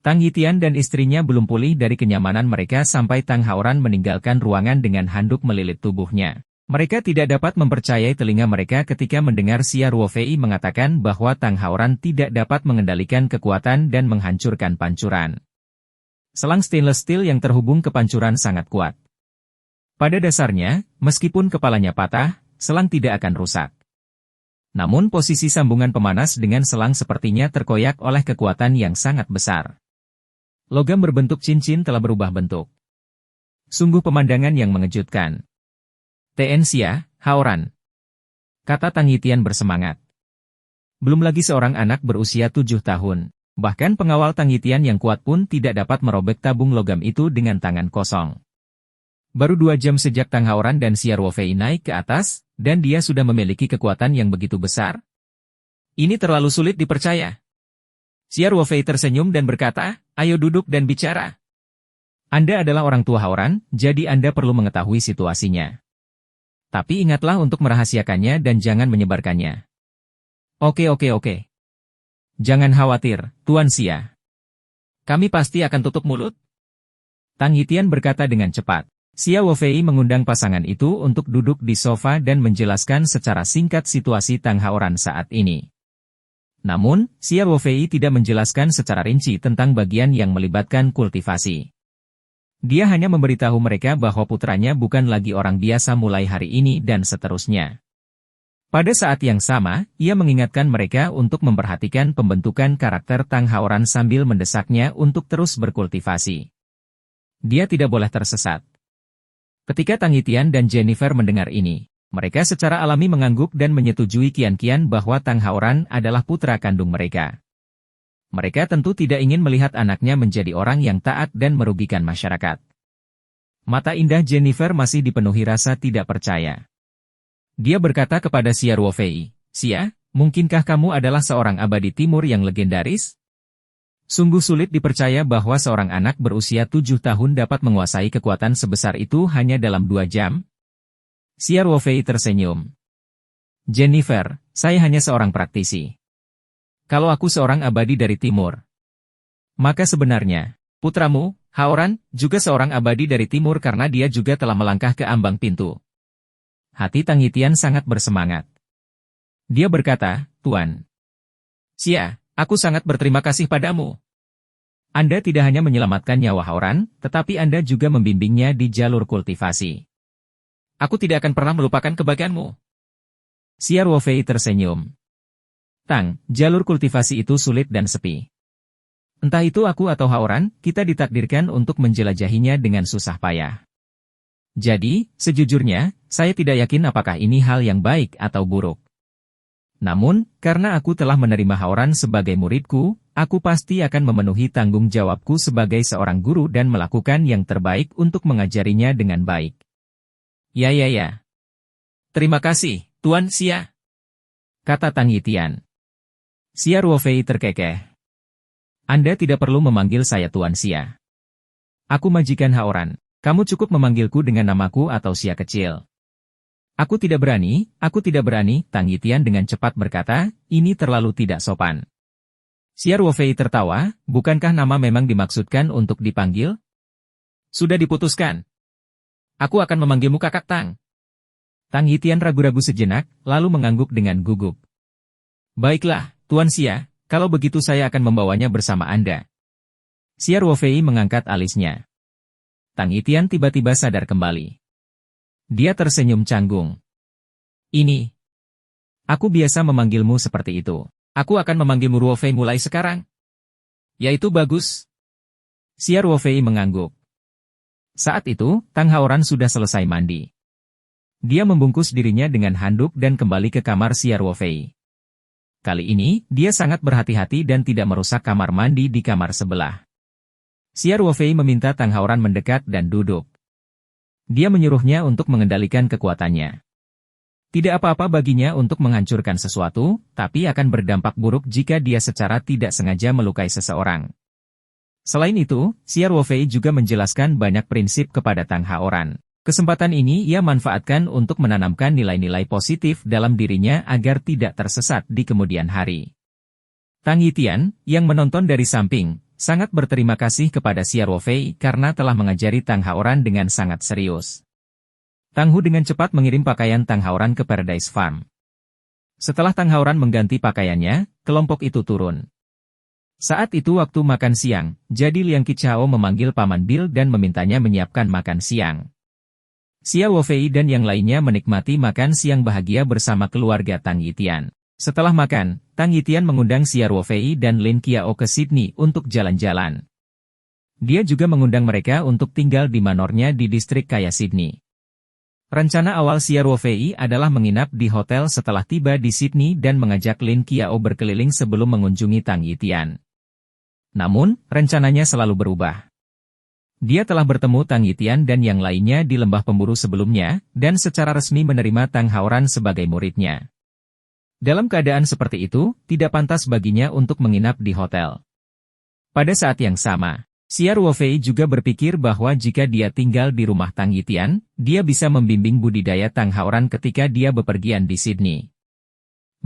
Tang Yitian dan istrinya belum pulih dari kenyamanan mereka sampai Tang Haoran meninggalkan ruangan dengan handuk melilit tubuhnya. Mereka tidak dapat mempercayai telinga mereka ketika mendengar Xia Ruofei mengatakan bahwa Tang Haoran tidak dapat mengendalikan kekuatan dan menghancurkan pancuran. Selang stainless steel yang terhubung ke pancuran sangat kuat. Pada dasarnya, meskipun kepalanya patah, selang tidak akan rusak. Namun posisi sambungan pemanas dengan selang sepertinya terkoyak oleh kekuatan yang sangat besar. Logam berbentuk cincin telah berubah bentuk. Sungguh pemandangan yang mengejutkan. "Tn Xia, Haoran," kata Tang Yitian bersemangat. Belum lagi seorang anak berusia 7 tahun. Bahkan pengawal Tang Yitian yang kuat pun tidak dapat merobek tabung logam itu dengan tangan kosong. Baru 2 jam sejak Tang Haoran dan Xia Ruofei naik ke atas, dan dia sudah memiliki kekuatan yang begitu besar? Ini terlalu sulit dipercaya. Xia Ruofei tersenyum dan berkata, "Ayo duduk dan bicara. Anda adalah orang tua Haoran, jadi Anda perlu mengetahui situasinya. Tapi ingatlah untuk merahasiakannya dan jangan menyebarkannya." Oke. Jangan khawatir, Tuan Xia. Kami pasti akan tutup mulut. Tang Yitian berkata dengan cepat. Xia Ruofei mengundang pasangan itu untuk duduk di sofa dan menjelaskan secara singkat situasi Tang Haoran saat ini. Namun, Xia Ruofei tidak menjelaskan secara rinci tentang bagian yang melibatkan kultivasi. Dia hanya memberitahu mereka bahwa putranya bukan lagi orang biasa mulai hari ini dan seterusnya. Pada saat yang sama, ia mengingatkan mereka untuk memperhatikan pembentukan karakter Tang Haoran sambil mendesaknya untuk terus berkultivasi. Dia tidak boleh tersesat. Ketika Tang Yitian dan Jennifer mendengar ini, mereka secara alami mengangguk dan menyetujui kian-kian bahwa Tang Haoran adalah putra kandung mereka. Mereka tentu tidak ingin melihat anaknya menjadi orang yang taat dan merugikan masyarakat. Mata indah Jennifer masih dipenuhi rasa tidak percaya. Dia berkata kepada Xia Ruofei, "Xia, mungkinkah kamu adalah seorang abadi timur yang legendaris?" Sungguh sulit dipercaya bahwa seorang anak berusia 7 tahun dapat menguasai kekuatan sebesar itu hanya dalam 2 jam. Xia Ruofei tersenyum. "Jennifer, saya hanya seorang praktisi. Kalau aku seorang abadi dari timur, maka sebenarnya, putramu, Haoran, juga seorang abadi dari timur karena dia juga telah melangkah ke ambang pintu." Hati Tang Yitian sangat bersemangat. Dia berkata, "Tuan Xia, aku sangat berterima kasih padamu. Anda tidak hanya menyelamatkan nyawa Haoran, tetapi Anda juga membimbingnya di jalur kultivasi. Aku tidak akan pernah melupakan kebaikanmu." Xia Ruofei tersenyum. "Tang, jalur kultivasi itu sulit dan sepi. Entah itu aku atau Haoran, kita ditakdirkan untuk menjelajahinya dengan susah payah. Jadi, sejujurnya, saya tidak yakin apakah ini hal yang baik atau buruk. Namun, karena aku telah menerima Haoran sebagai muridku, aku pasti akan memenuhi tanggung jawabku sebagai seorang guru dan melakukan yang terbaik untuk mengajarinya dengan baik." Ya. "Terima kasih, Tuan Xia," kata Tang Yitian. Xia Ruofei terkekeh. "Anda tidak perlu memanggil saya Tuan Xia. Aku majikan Haoran. Kamu cukup memanggilku dengan namaku atau Xia kecil." Aku tidak berani, Tang Yitian dengan cepat berkata, "Ini terlalu tidak sopan." Xia Ruofei tertawa, "Bukankah nama memang dimaksudkan untuk dipanggil? Sudah diputuskan. Aku akan memanggilmu Kakak Tang." Tang Yitian ragu-ragu sejenak, lalu mengangguk dengan gugup. "Baiklah, Tuan Xia, kalau begitu saya akan membawanya bersama Anda." Xia Ruofei mengangkat alisnya. Tang Yitian tiba-tiba sadar kembali. Dia tersenyum canggung. Aku biasa memanggilmu seperti itu. Aku akan memanggilmu Ruofei mulai sekarang." "Yaitu bagus." Xia Ruofei mengangguk. Saat itu, Tang Haoran sudah selesai mandi. Dia membungkus dirinya dengan handuk dan kembali ke kamar Xia Ruofei. Kali ini, dia sangat berhati-hati dan tidak merusak kamar mandi di kamar sebelah. Xia Ruofei meminta Tang Haoran mendekat dan duduk. Dia menyuruhnya untuk mengendalikan kekuatannya. Tidak apa-apa baginya untuk menghancurkan sesuatu, tapi akan berdampak buruk jika dia secara tidak sengaja melukai seseorang. Selain itu, Xia Ruofei juga menjelaskan banyak prinsip kepada Tang Haoran. Kesempatan ini ia manfaatkan untuk menanamkan nilai-nilai positif dalam dirinya agar tidak tersesat di kemudian hari. Tang Yitian, yang menonton dari samping, sangat berterima kasih kepada Xia Ruofei karena telah mengajari Tang Haoran dengan sangat serius. Tang Hu dengan cepat mengirim pakaian Tang Haoran ke Paradise Farm. Setelah Tang Haoran mengganti pakaiannya, kelompok itu turun. Saat itu waktu makan siang, jadi Liang Qichao memanggil Paman Bill dan memintanya menyiapkan makan siang. Xia Ruofei dan yang lainnya menikmati makan siang bahagia bersama keluarga Tang Yitian. Setelah makan, Tang Yitian mengundang Xia Ruofei dan Lin Qiao ke Sydney untuk jalan-jalan. Dia juga mengundang mereka untuk tinggal di manornya di distrik kaya Sydney. Rencana awal Xia Ruofei adalah menginap di hotel setelah tiba di Sydney dan mengajak Lin Qiao berkeliling sebelum mengunjungi Tang Yitian. Namun, rencananya selalu berubah. Dia telah bertemu Tang Yitian dan yang lainnya di lembah pemburu sebelumnya, dan secara resmi menerima Tang Haoran sebagai muridnya. Dalam keadaan seperti itu, tidak pantas baginya untuk menginap di hotel. Pada saat yang sama, Xia Ruofei juga berpikir bahwa jika dia tinggal di rumah Tang Yitian, dia bisa membimbing budidaya Tang Haoran ketika dia bepergian di Sydney.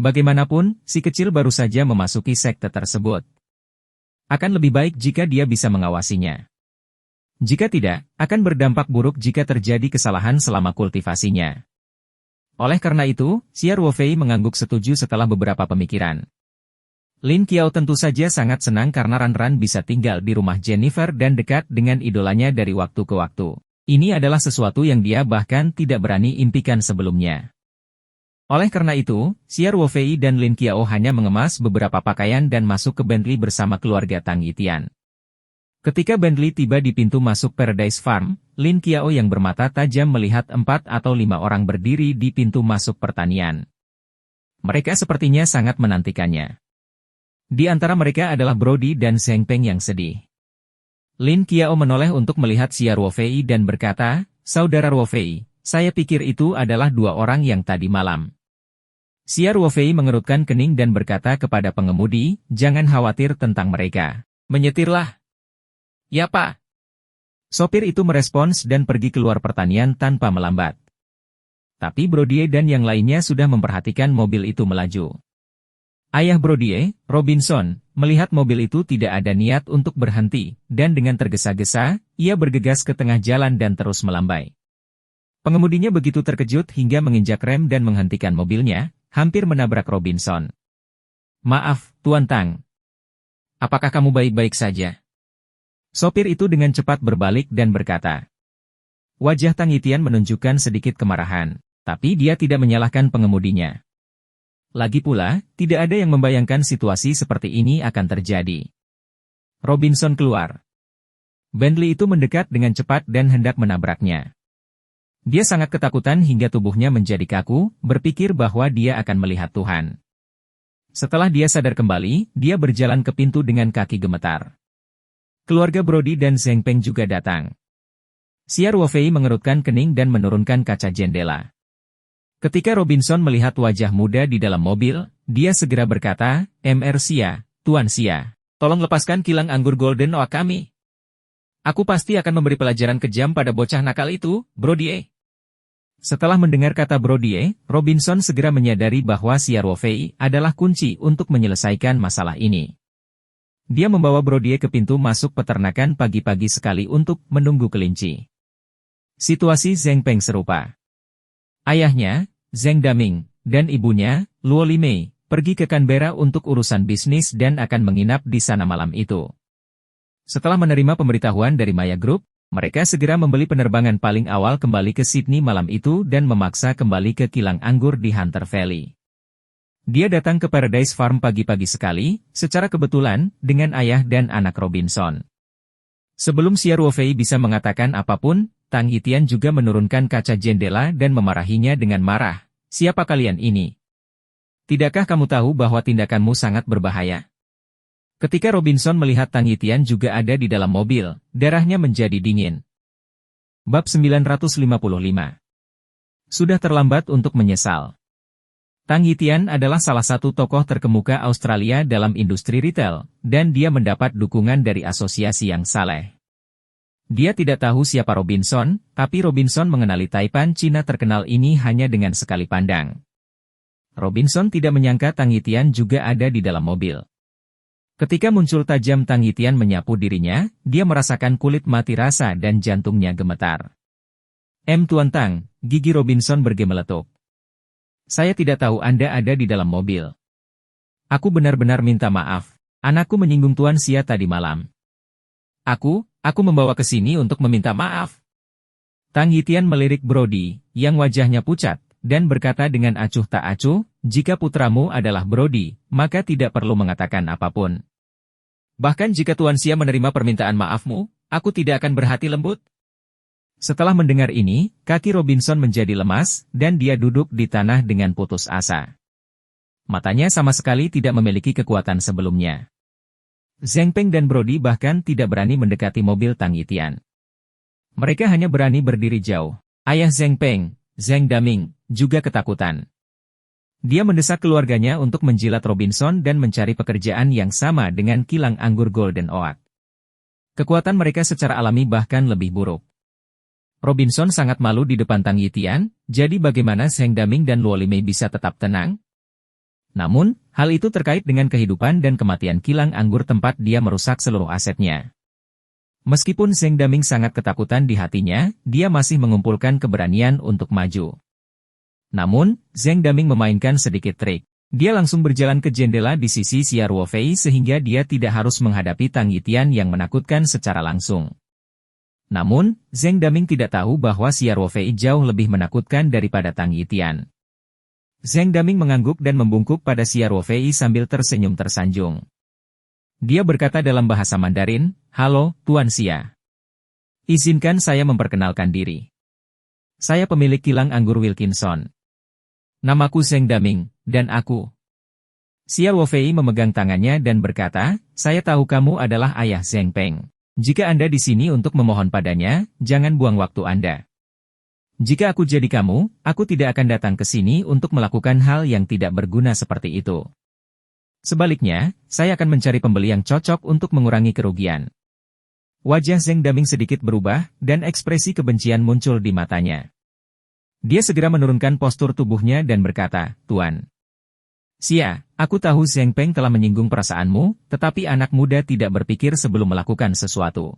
Bagaimanapun, si kecil baru saja memasuki sekte tersebut. Akan lebih baik jika dia bisa mengawasinya. Jika tidak, akan berdampak buruk jika terjadi kesalahan selama kultivasinya. Oleh karena itu, Xia Ruofei mengangguk setuju setelah beberapa pemikiran. Lin Qiao tentu saja sangat senang karena Ran bisa tinggal di rumah Jennifer dan dekat dengan idolanya dari waktu ke waktu. Ini adalah sesuatu yang dia bahkan tidak berani impikan sebelumnya. Oleh karena itu, Xia Ruofei dan Lin Qiao hanya mengemas beberapa pakaian dan masuk ke Bentley bersama keluarga Tang Yitian. Ketika Bentley tiba di pintu masuk Paradise Farm, Lin Qiao yang bermata tajam melihat 4 atau 5 orang berdiri di pintu masuk pertanian. Mereka sepertinya sangat menantikannya. Di antara mereka adalah Brody dan Zheng Peng yang sedih. Lin Qiao menoleh untuk melihat Xia Ruofei dan berkata, "Saudara Ruofei, saya pikir itu adalah 2 orang yang tadi malam." Xia Ruofei mengerutkan kening dan berkata kepada pengemudi, "Jangan khawatir tentang mereka. Menyetirlah." "Ya, Pak." Sopir itu merespons dan pergi keluar pertanian tanpa melambat. Tapi Brody dan yang lainnya sudah memperhatikan mobil itu melaju. Ayah Brody, Robinson, melihat mobil itu tidak ada niat untuk berhenti, dan dengan tergesa-gesa, ia bergegas ke tengah jalan dan terus melambai. Pengemudinya begitu terkejut hingga menginjak rem dan menghentikan mobilnya, hampir menabrak Robinson. "Maaf, Tuan Tang. Apakah kamu baik-baik saja?" Sopir itu dengan cepat berbalik dan berkata. Wajah Tang Yitian menunjukkan sedikit kemarahan, tapi dia tidak menyalahkan pengemudinya. Lagi pula, tidak ada yang membayangkan situasi seperti ini akan terjadi. Robinson keluar. Bentley itu mendekat dengan cepat dan hendak menabraknya. Dia sangat ketakutan hingga tubuhnya menjadi kaku, berpikir bahwa dia akan melihat Tuhan. Setelah dia sadar kembali, dia berjalan ke pintu dengan kaki gemetar. Keluarga Brody dan Zheng Peng juga datang. Xia Ruofei mengerutkan kening dan menurunkan kaca jendela. Ketika Robinson melihat wajah muda di dalam mobil, dia segera berkata, "Mr. Xia, Tuan Xia, tolong lepaskan kilang anggur Golden Oak kami. Aku pasti akan memberi pelajaran kejam pada bocah nakal itu, Brody." Setelah mendengar kata Brody, Robinson segera menyadari bahwa Xia Ruofei adalah kunci untuk menyelesaikan masalah ini. Dia membawa Brody ke pintu masuk peternakan pagi-pagi sekali untuk menunggu kelinci. Situasi Zheng Peng serupa. Ayahnya, Zheng Daming, dan ibunya, Luo Limei, pergi ke Canberra untuk urusan bisnis dan akan menginap di sana malam itu. Setelah menerima pemberitahuan dari Maya Group, mereka segera membeli penerbangan paling awal kembali ke Sydney malam itu dan memaksa kembali ke kilang anggur di Hunter Valley. Dia datang ke Paradise Farm pagi-pagi sekali, secara kebetulan, dengan ayah dan anak Robinson. Sebelum Xia Ruofei bisa mengatakan apapun, Tang Yitian juga menurunkan kaca jendela dan memarahinya dengan marah. "Siapa kalian ini? Tidakkah kamu tahu bahwa tindakanmu sangat berbahaya?" Ketika Robinson melihat Tang Yitian juga ada di dalam mobil, darahnya menjadi dingin. Bab 955. Sudah terlambat untuk menyesal. Tang Yitian adalah salah satu tokoh terkemuka Australia dalam industri retail, dan dia mendapat dukungan dari asosiasi yang saleh. Dia tidak tahu siapa Robinson, tapi Robinson mengenali Taipan Cina terkenal ini hanya dengan sekali pandang. Robinson tidak menyangka Tang Yitian juga ada di dalam mobil. Ketika muncul tajam Tang Yitian menyapu dirinya, dia merasakan kulit mati rasa dan jantungnya gemetar. Tuan Tang, gigi Robinson bergemeletuk. Saya tidak tahu Anda ada di dalam mobil. Aku benar-benar minta maaf. Anakku menyinggung Tuan Xia tadi malam. Aku membawa ke sini untuk meminta maaf. Tang Yitian melirik Brody, yang wajahnya pucat, dan berkata dengan acuh tak acuh, jika putramu adalah Brody, maka tidak perlu mengatakan apapun. Bahkan jika Tuan Xia menerima permintaan maafmu, aku tidak akan berhati lembut. Setelah mendengar ini, kaki Robinson menjadi lemas, dan dia duduk di tanah dengan putus asa. Matanya sama sekali tidak memiliki kekuatan sebelumnya. Zheng Peng dan Brody bahkan tidak berani mendekati mobil Tang Yitian. Mereka hanya berani berdiri jauh. Ayah Zheng Peng, Zheng Daming, juga ketakutan. Dia mendesak keluarganya untuk menjilat Robinson dan mencari pekerjaan yang sama dengan kilang anggur Golden Oak. Kekuatan mereka secara alami bahkan lebih buruk. Robinson sangat malu di depan Tang Yitian, jadi bagaimana Zheng Daming dan Luo Limei bisa tetap tenang? Namun, hal itu terkait dengan kehidupan dan kematian kilang anggur tempat dia merusak seluruh asetnya. Meskipun Zheng Daming sangat ketakutan di hatinya, dia masih mengumpulkan keberanian untuk maju. Namun, Zheng Daming memainkan sedikit trik. Dia langsung berjalan ke jendela di sisi Xia Ruofei sehingga dia tidak harus menghadapi Tang Yitian yang menakutkan secara langsung. Namun, Zheng Daming tidak tahu bahwa Xia Ruofei jauh lebih menakutkan daripada Tang Yitian. Zheng Daming mengangguk dan membungkuk pada Xia Ruofei sambil tersenyum tersanjung. Dia berkata dalam bahasa Mandarin, "Halo, Tuan Xia. Izinkan saya memperkenalkan diri. Saya pemilik kilang anggur Wilkinson. Namaku Zheng Daming, dan aku." Xia Ruofei memegang tangannya dan berkata, "Saya tahu kamu adalah ayah Zheng Peng. Jika Anda di sini untuk memohon padanya, jangan buang waktu Anda. Jika aku jadi kamu, aku tidak akan datang ke sini untuk melakukan hal yang tidak berguna seperti itu. Sebaliknya, saya akan mencari pembeli yang cocok untuk mengurangi kerugian." Wajah Zheng Daming sedikit berubah, dan ekspresi kebencian muncul di matanya. Dia segera menurunkan postur tubuhnya dan berkata, "Tuan Xia, aku tahu Zheng Peng telah menyinggung perasaanmu, tetapi anak muda tidak berpikir sebelum melakukan sesuatu.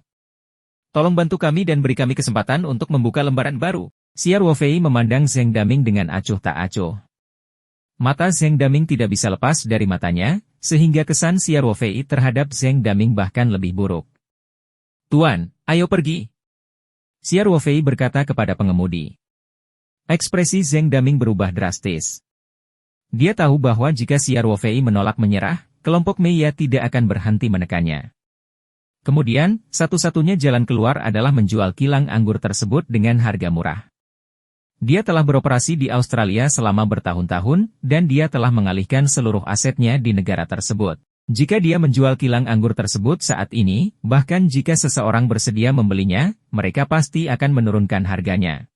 Tolong bantu kami dan beri kami kesempatan untuk membuka lembaran baru." Xia Ruofei memandang Zheng Daming dengan acuh tak acuh. Mata Zheng Daming tidak bisa lepas dari matanya, sehingga kesan Xia Ruofei terhadap Zheng Daming bahkan lebih buruk. "Tuan, ayo pergi." Xia Ruofei berkata kepada pengemudi. Ekspresi Zheng Daming berubah drastis. Dia tahu bahwa jika Xia Ruofei menolak menyerah, kelompok Meiya tidak akan berhenti menekannya. Kemudian, satu-satunya jalan keluar adalah menjual kilang anggur tersebut dengan harga murah. Dia telah beroperasi di Australia selama bertahun-tahun, dan dia telah mengalihkan seluruh asetnya di negara tersebut. Jika dia menjual kilang anggur tersebut saat ini, bahkan jika seseorang bersedia membelinya, mereka pasti akan menurunkan harganya.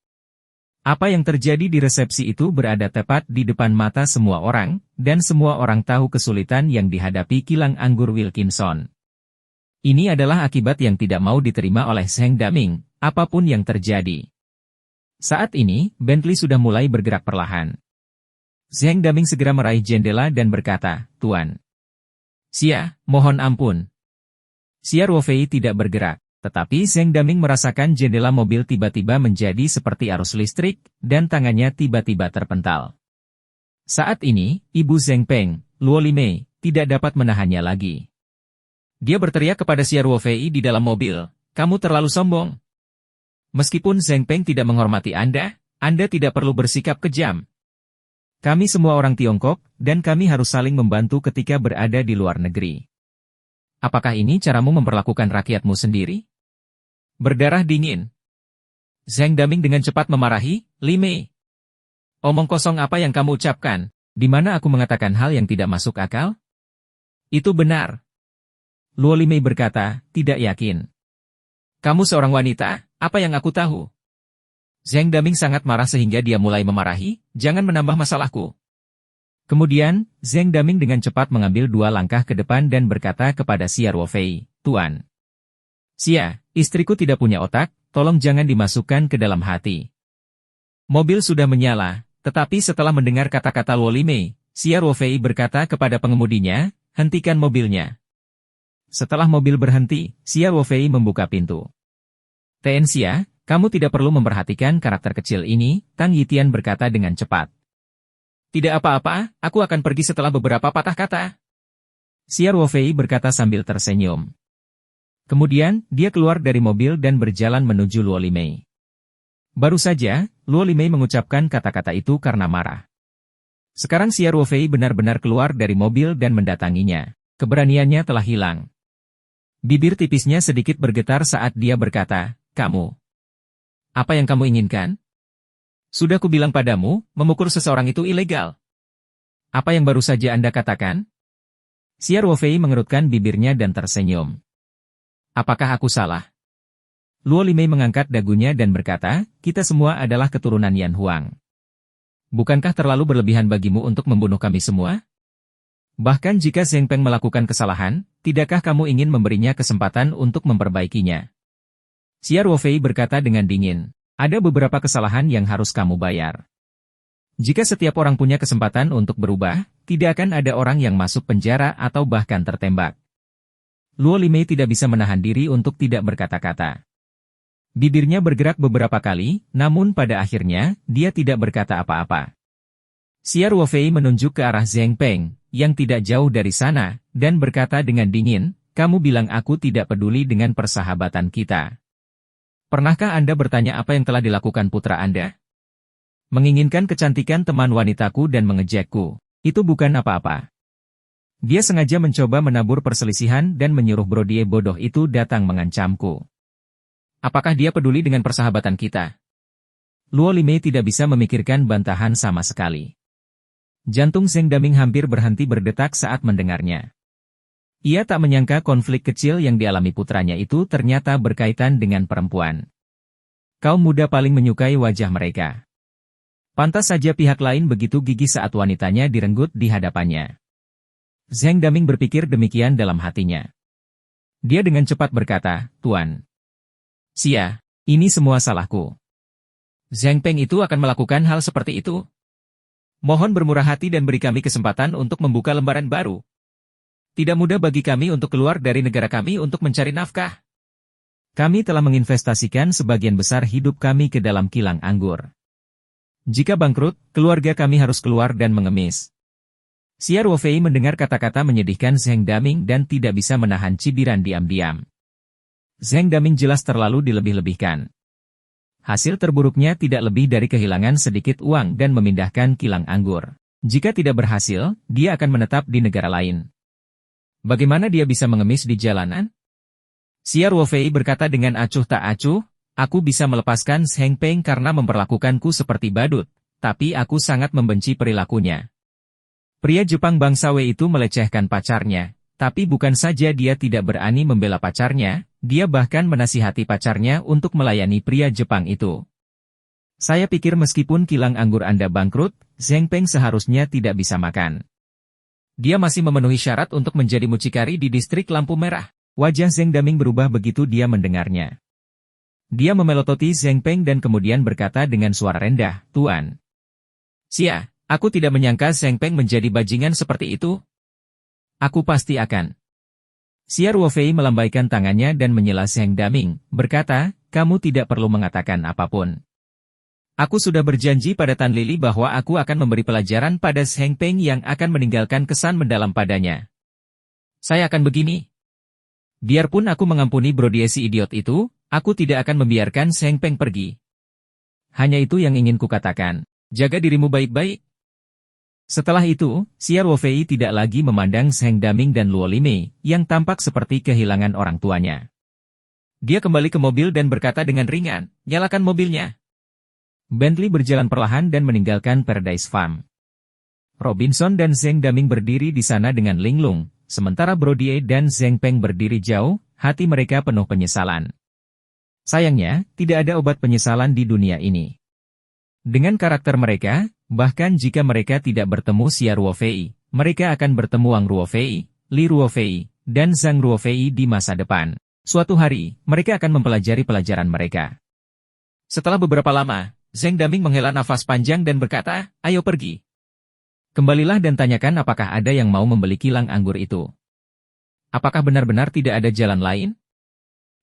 Apa yang terjadi di resepsi itu berada tepat di depan mata semua orang, dan semua orang tahu kesulitan yang dihadapi kilang anggur Wilkinson. Ini adalah akibat yang tidak mau diterima oleh Zheng Daming, apapun yang terjadi. Saat ini, Bentley sudah mulai bergerak perlahan. Zheng Daming segera meraih jendela dan berkata, "Tuan Xia, mohon ampun." Xia Ruofei tidak bergerak, tetapi Zheng Daming merasakan jendela mobil tiba-tiba menjadi seperti arus listrik, dan tangannya tiba-tiba terpental. Saat ini, Ibu Zheng Peng, Luo Limei, tidak dapat menahannya lagi. Dia berteriak kepada Xia Ruofei di dalam mobil, "Kamu terlalu sombong. Meskipun Zheng Peng tidak menghormati Anda tidak perlu bersikap kejam. Kami semua orang Tiongkok, dan kami harus saling membantu ketika berada di luar negeri. Apakah ini caramu memperlakukan rakyatmu sendiri?" Berdarah dingin. Zheng Daming dengan cepat memarahi, "Limei, omong kosong apa yang kamu ucapkan? Di mana aku mengatakan hal yang tidak masuk akal?" "Itu benar." Luo Limei berkata, "Tidak yakin. Kamu seorang wanita, apa yang aku tahu?" Zheng Daming sangat marah sehingga dia mulai memarahi, "Jangan menambah masalahku." Kemudian, Zheng Daming dengan cepat mengambil 2 langkah ke depan dan berkata kepada Xia Ruofei, "Tuan Xia, istriku tidak punya otak, tolong jangan dimasukkan ke dalam hati." Mobil sudah menyala, tetapi setelah mendengar kata-kata Luo Limei, Xia Ruofei berkata kepada pengemudinya, "Hentikan mobilnya." Setelah mobil berhenti, Xia Wofei membuka pintu. "Ten Xia, kamu tidak perlu memperhatikan karakter kecil ini," Tang Yitian berkata dengan cepat. "Tidak apa-apa, aku akan pergi setelah beberapa patah kata." Xia Wofei berkata sambil tersenyum. Kemudian, dia keluar dari mobil dan berjalan menuju Luo Limei. Baru saja, Luo Limei mengucapkan kata-kata itu karena marah. Sekarang Xia Wofei benar-benar keluar dari mobil dan mendatanginya. Keberaniannya telah hilang. Bibir tipisnya sedikit bergetar saat dia berkata, "Kamu. Apa yang kamu inginkan? Sudah kubilang padamu, memukul seseorang itu ilegal. Apa yang baru saja Anda katakan?" Xia Wofei mengerutkan bibirnya dan tersenyum. "Apakah aku salah?" Luo Limei mengangkat dagunya dan berkata, "Kita semua adalah keturunan Yan Huang. Bukankah terlalu berlebihan bagimu untuk membunuh kami semua? Bahkan jika Zheng Peng melakukan kesalahan, tidakkah kamu ingin memberinya kesempatan untuk memperbaikinya?" Xia Wofei berkata dengan dingin, "Ada beberapa kesalahan yang harus kamu bayar. Jika setiap orang punya kesempatan untuk berubah, tidak akan ada orang yang masuk penjara atau bahkan tertembak." Luo Limei tidak bisa menahan diri untuk tidak berkata-kata. Bibirnya bergerak beberapa kali, namun pada akhirnya, dia tidak berkata apa-apa. Xia Wofei menunjuk ke arah Zheng Peng, yang tidak jauh dari sana, dan berkata dengan dingin, "Kamu bilang aku tidak peduli dengan persahabatan kita. Pernahkah Anda bertanya apa yang telah dilakukan putra Anda? Menginginkan kecantikan teman wanitaku dan mengejekku, itu bukan apa-apa." Dia sengaja mencoba menabur perselisihan dan menyuruh Brodie bodoh itu datang mengancamku. Apakah dia peduli dengan persahabatan kita? Luo Limei tidak bisa memikirkan bantahan sama sekali. Jantung Zheng Daming hampir berhenti berdetak saat mendengarnya. Ia tak menyangka konflik kecil yang dialami putranya itu ternyata berkaitan dengan perempuan. Kaum muda paling menyukai wajah mereka. Pantas saja pihak lain begitu gigih saat wanitanya direnggut di hadapannya. Zheng Daming berpikir demikian dalam hatinya. Dia dengan cepat berkata, "Tuan Xia, ini semua salahku. Zheng Peng itu akan melakukan hal seperti itu. Mohon bermurah hati dan beri kami kesempatan untuk membuka lembaran baru. Tidak mudah bagi kami untuk keluar dari negara kami untuk mencari nafkah. Kami telah menginvestasikan sebagian besar hidup kami ke dalam kilang anggur. Jika bangkrut, keluarga kami harus keluar dan mengemis." Xia Wofei mendengar kata-kata menyedihkan Zheng Daming dan tidak bisa menahan cibiran diam-diam. Zheng Daming jelas terlalu dilebih-lebihkan. Hasil terburuknya tidak lebih dari kehilangan sedikit uang dan memindahkan kilang anggur. Jika tidak berhasil, dia akan menetap di negara lain. Bagaimana dia bisa mengemis di jalanan? Xia Wofei berkata dengan acuh tak acuh, "Aku bisa melepaskan Zheng Peng karena memperlakukanku seperti badut, tapi aku sangat membenci perilakunya. Pria Jepang bangsa Wei itu melecehkan pacarnya, tapi bukan saja dia tidak berani membela pacarnya, dia bahkan menasihati pacarnya untuk melayani pria Jepang itu. Saya pikir meskipun kilang anggur Anda bangkrut, Zheng Peng seharusnya tidak bisa makan. Dia masih memenuhi syarat untuk menjadi mucikari di distrik lampu merah." Wajah Zheng Daming berubah begitu dia mendengarnya. Dia memelototi Zheng Peng dan kemudian berkata dengan suara rendah, "Tuan Xia, aku tidak menyangka Zheng Peng menjadi bajingan seperti itu. Aku pasti akan." Xia Wofei melambaikan tangannya dan menyela Zheng Daming, berkata, "Kamu tidak perlu mengatakan apapun. Aku sudah berjanji pada Tan Lili bahwa aku akan memberi pelajaran pada Zheng Peng yang akan meninggalkan kesan mendalam padanya. Saya akan begini. Biarpun aku mengampuni Brodie si idiot itu, aku tidak akan membiarkan Zheng Peng pergi. Hanya itu yang ingin kukatakan. Jaga dirimu baik-baik." Setelah itu, Xia Wofei tidak lagi memandang Zheng Daming dan Luo Limei, yang tampak seperti kehilangan orang tuanya. Dia kembali ke mobil dan berkata dengan ringan, "Nyalakan mobilnya." Bentley berjalan perlahan dan meninggalkan Paradise Farm. Robinson dan Zheng Daming berdiri di sana dengan linglung, sementara Brodie dan Zheng Peng berdiri jauh, hati mereka penuh penyesalan. Sayangnya, tidak ada obat penyesalan di dunia ini. Dengan karakter mereka, bahkan jika mereka tidak bertemu Xia Wofei, mereka akan bertemu Wang Ruofei, Li Ruofei, dan Zhang Ruofei di masa depan. Suatu hari, mereka akan mempelajari pelajaran mereka. Setelah beberapa lama, Zheng Daming menghela nafas panjang dan berkata, "Ayo pergi. Kembalilah dan tanyakan apakah ada yang mau membeli kilang anggur itu." Apakah benar-benar tidak ada jalan lain?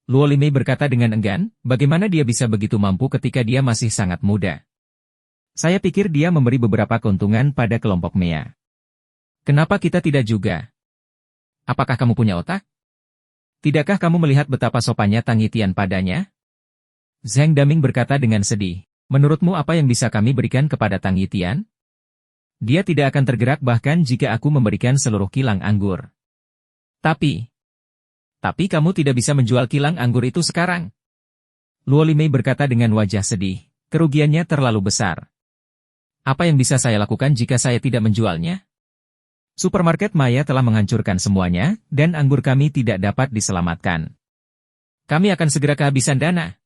Luo Limei berkata dengan enggan, bagaimana dia bisa begitu mampu ketika dia masih sangat muda. Saya pikir dia memberi beberapa keuntungan pada kelompok Mea. Kenapa kita tidak juga? Apakah kamu punya otak? Tidakkah kamu melihat betapa sopannya Tang Yitian padanya? Zhang Daming berkata dengan sedih, menurutmu apa yang bisa kami berikan kepada Tang Yitian? Dia tidak akan tergerak bahkan jika aku memberikan seluruh kilang anggur. Tapi kamu tidak bisa menjual kilang anggur itu sekarang. Luo Limei berkata dengan wajah sedih, kerugiannya terlalu besar. Apa yang bisa saya lakukan jika saya tidak menjualnya? Supermarket Maya telah menghancurkan semuanya, dan anggur kami tidak dapat diselamatkan. Kami akan segera kehabisan dana.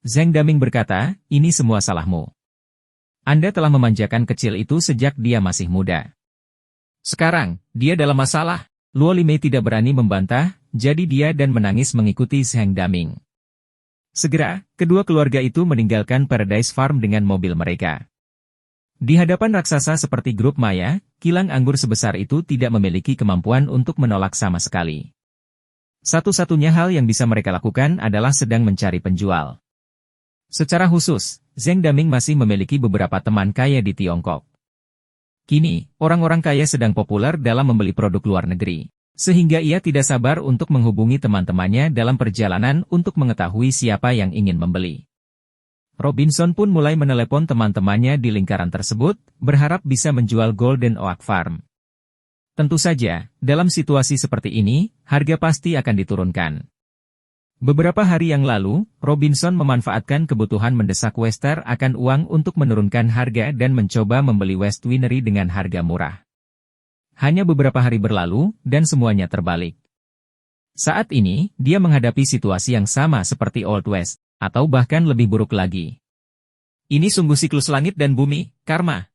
Zhang Daming berkata, ini semua salahmu. Anda telah memanjakan kecil itu sejak dia masih muda. Sekarang, dia dalam masalah. Luo Limei tidak berani membantah, jadi dia dan menangis mengikuti Zhang Daming. Segera, kedua keluarga itu meninggalkan Paradise Farm dengan mobil mereka. Di hadapan raksasa seperti grup Maya, kilang anggur sebesar itu tidak memiliki kemampuan untuk menolak sama sekali. Satu-satunya hal yang bisa mereka lakukan adalah sedang mencari penjual. Secara khusus, Zhang Daming masih memiliki beberapa teman kaya di Tiongkok. Kini, orang-orang kaya sedang populer dalam membeli produk luar negeri, sehingga ia tidak sabar untuk menghubungi teman-temannya dalam perjalanan untuk mengetahui siapa yang ingin membeli. Robinson pun mulai menelepon teman-temannya di lingkaran tersebut, berharap bisa menjual Golden Oak Farm. Tentu saja, dalam situasi seperti ini, harga pasti akan diturunkan. Beberapa hari yang lalu, Robinson memanfaatkan kebutuhan mendesak Wester akan uang untuk menurunkan harga dan mencoba membeli West Winery dengan harga murah. Hanya beberapa hari berlalu, dan semuanya terbalik. Saat ini, dia menghadapi situasi yang sama seperti Old West, atau bahkan lebih buruk lagi. Ini sungguh siklus langit dan bumi, karma.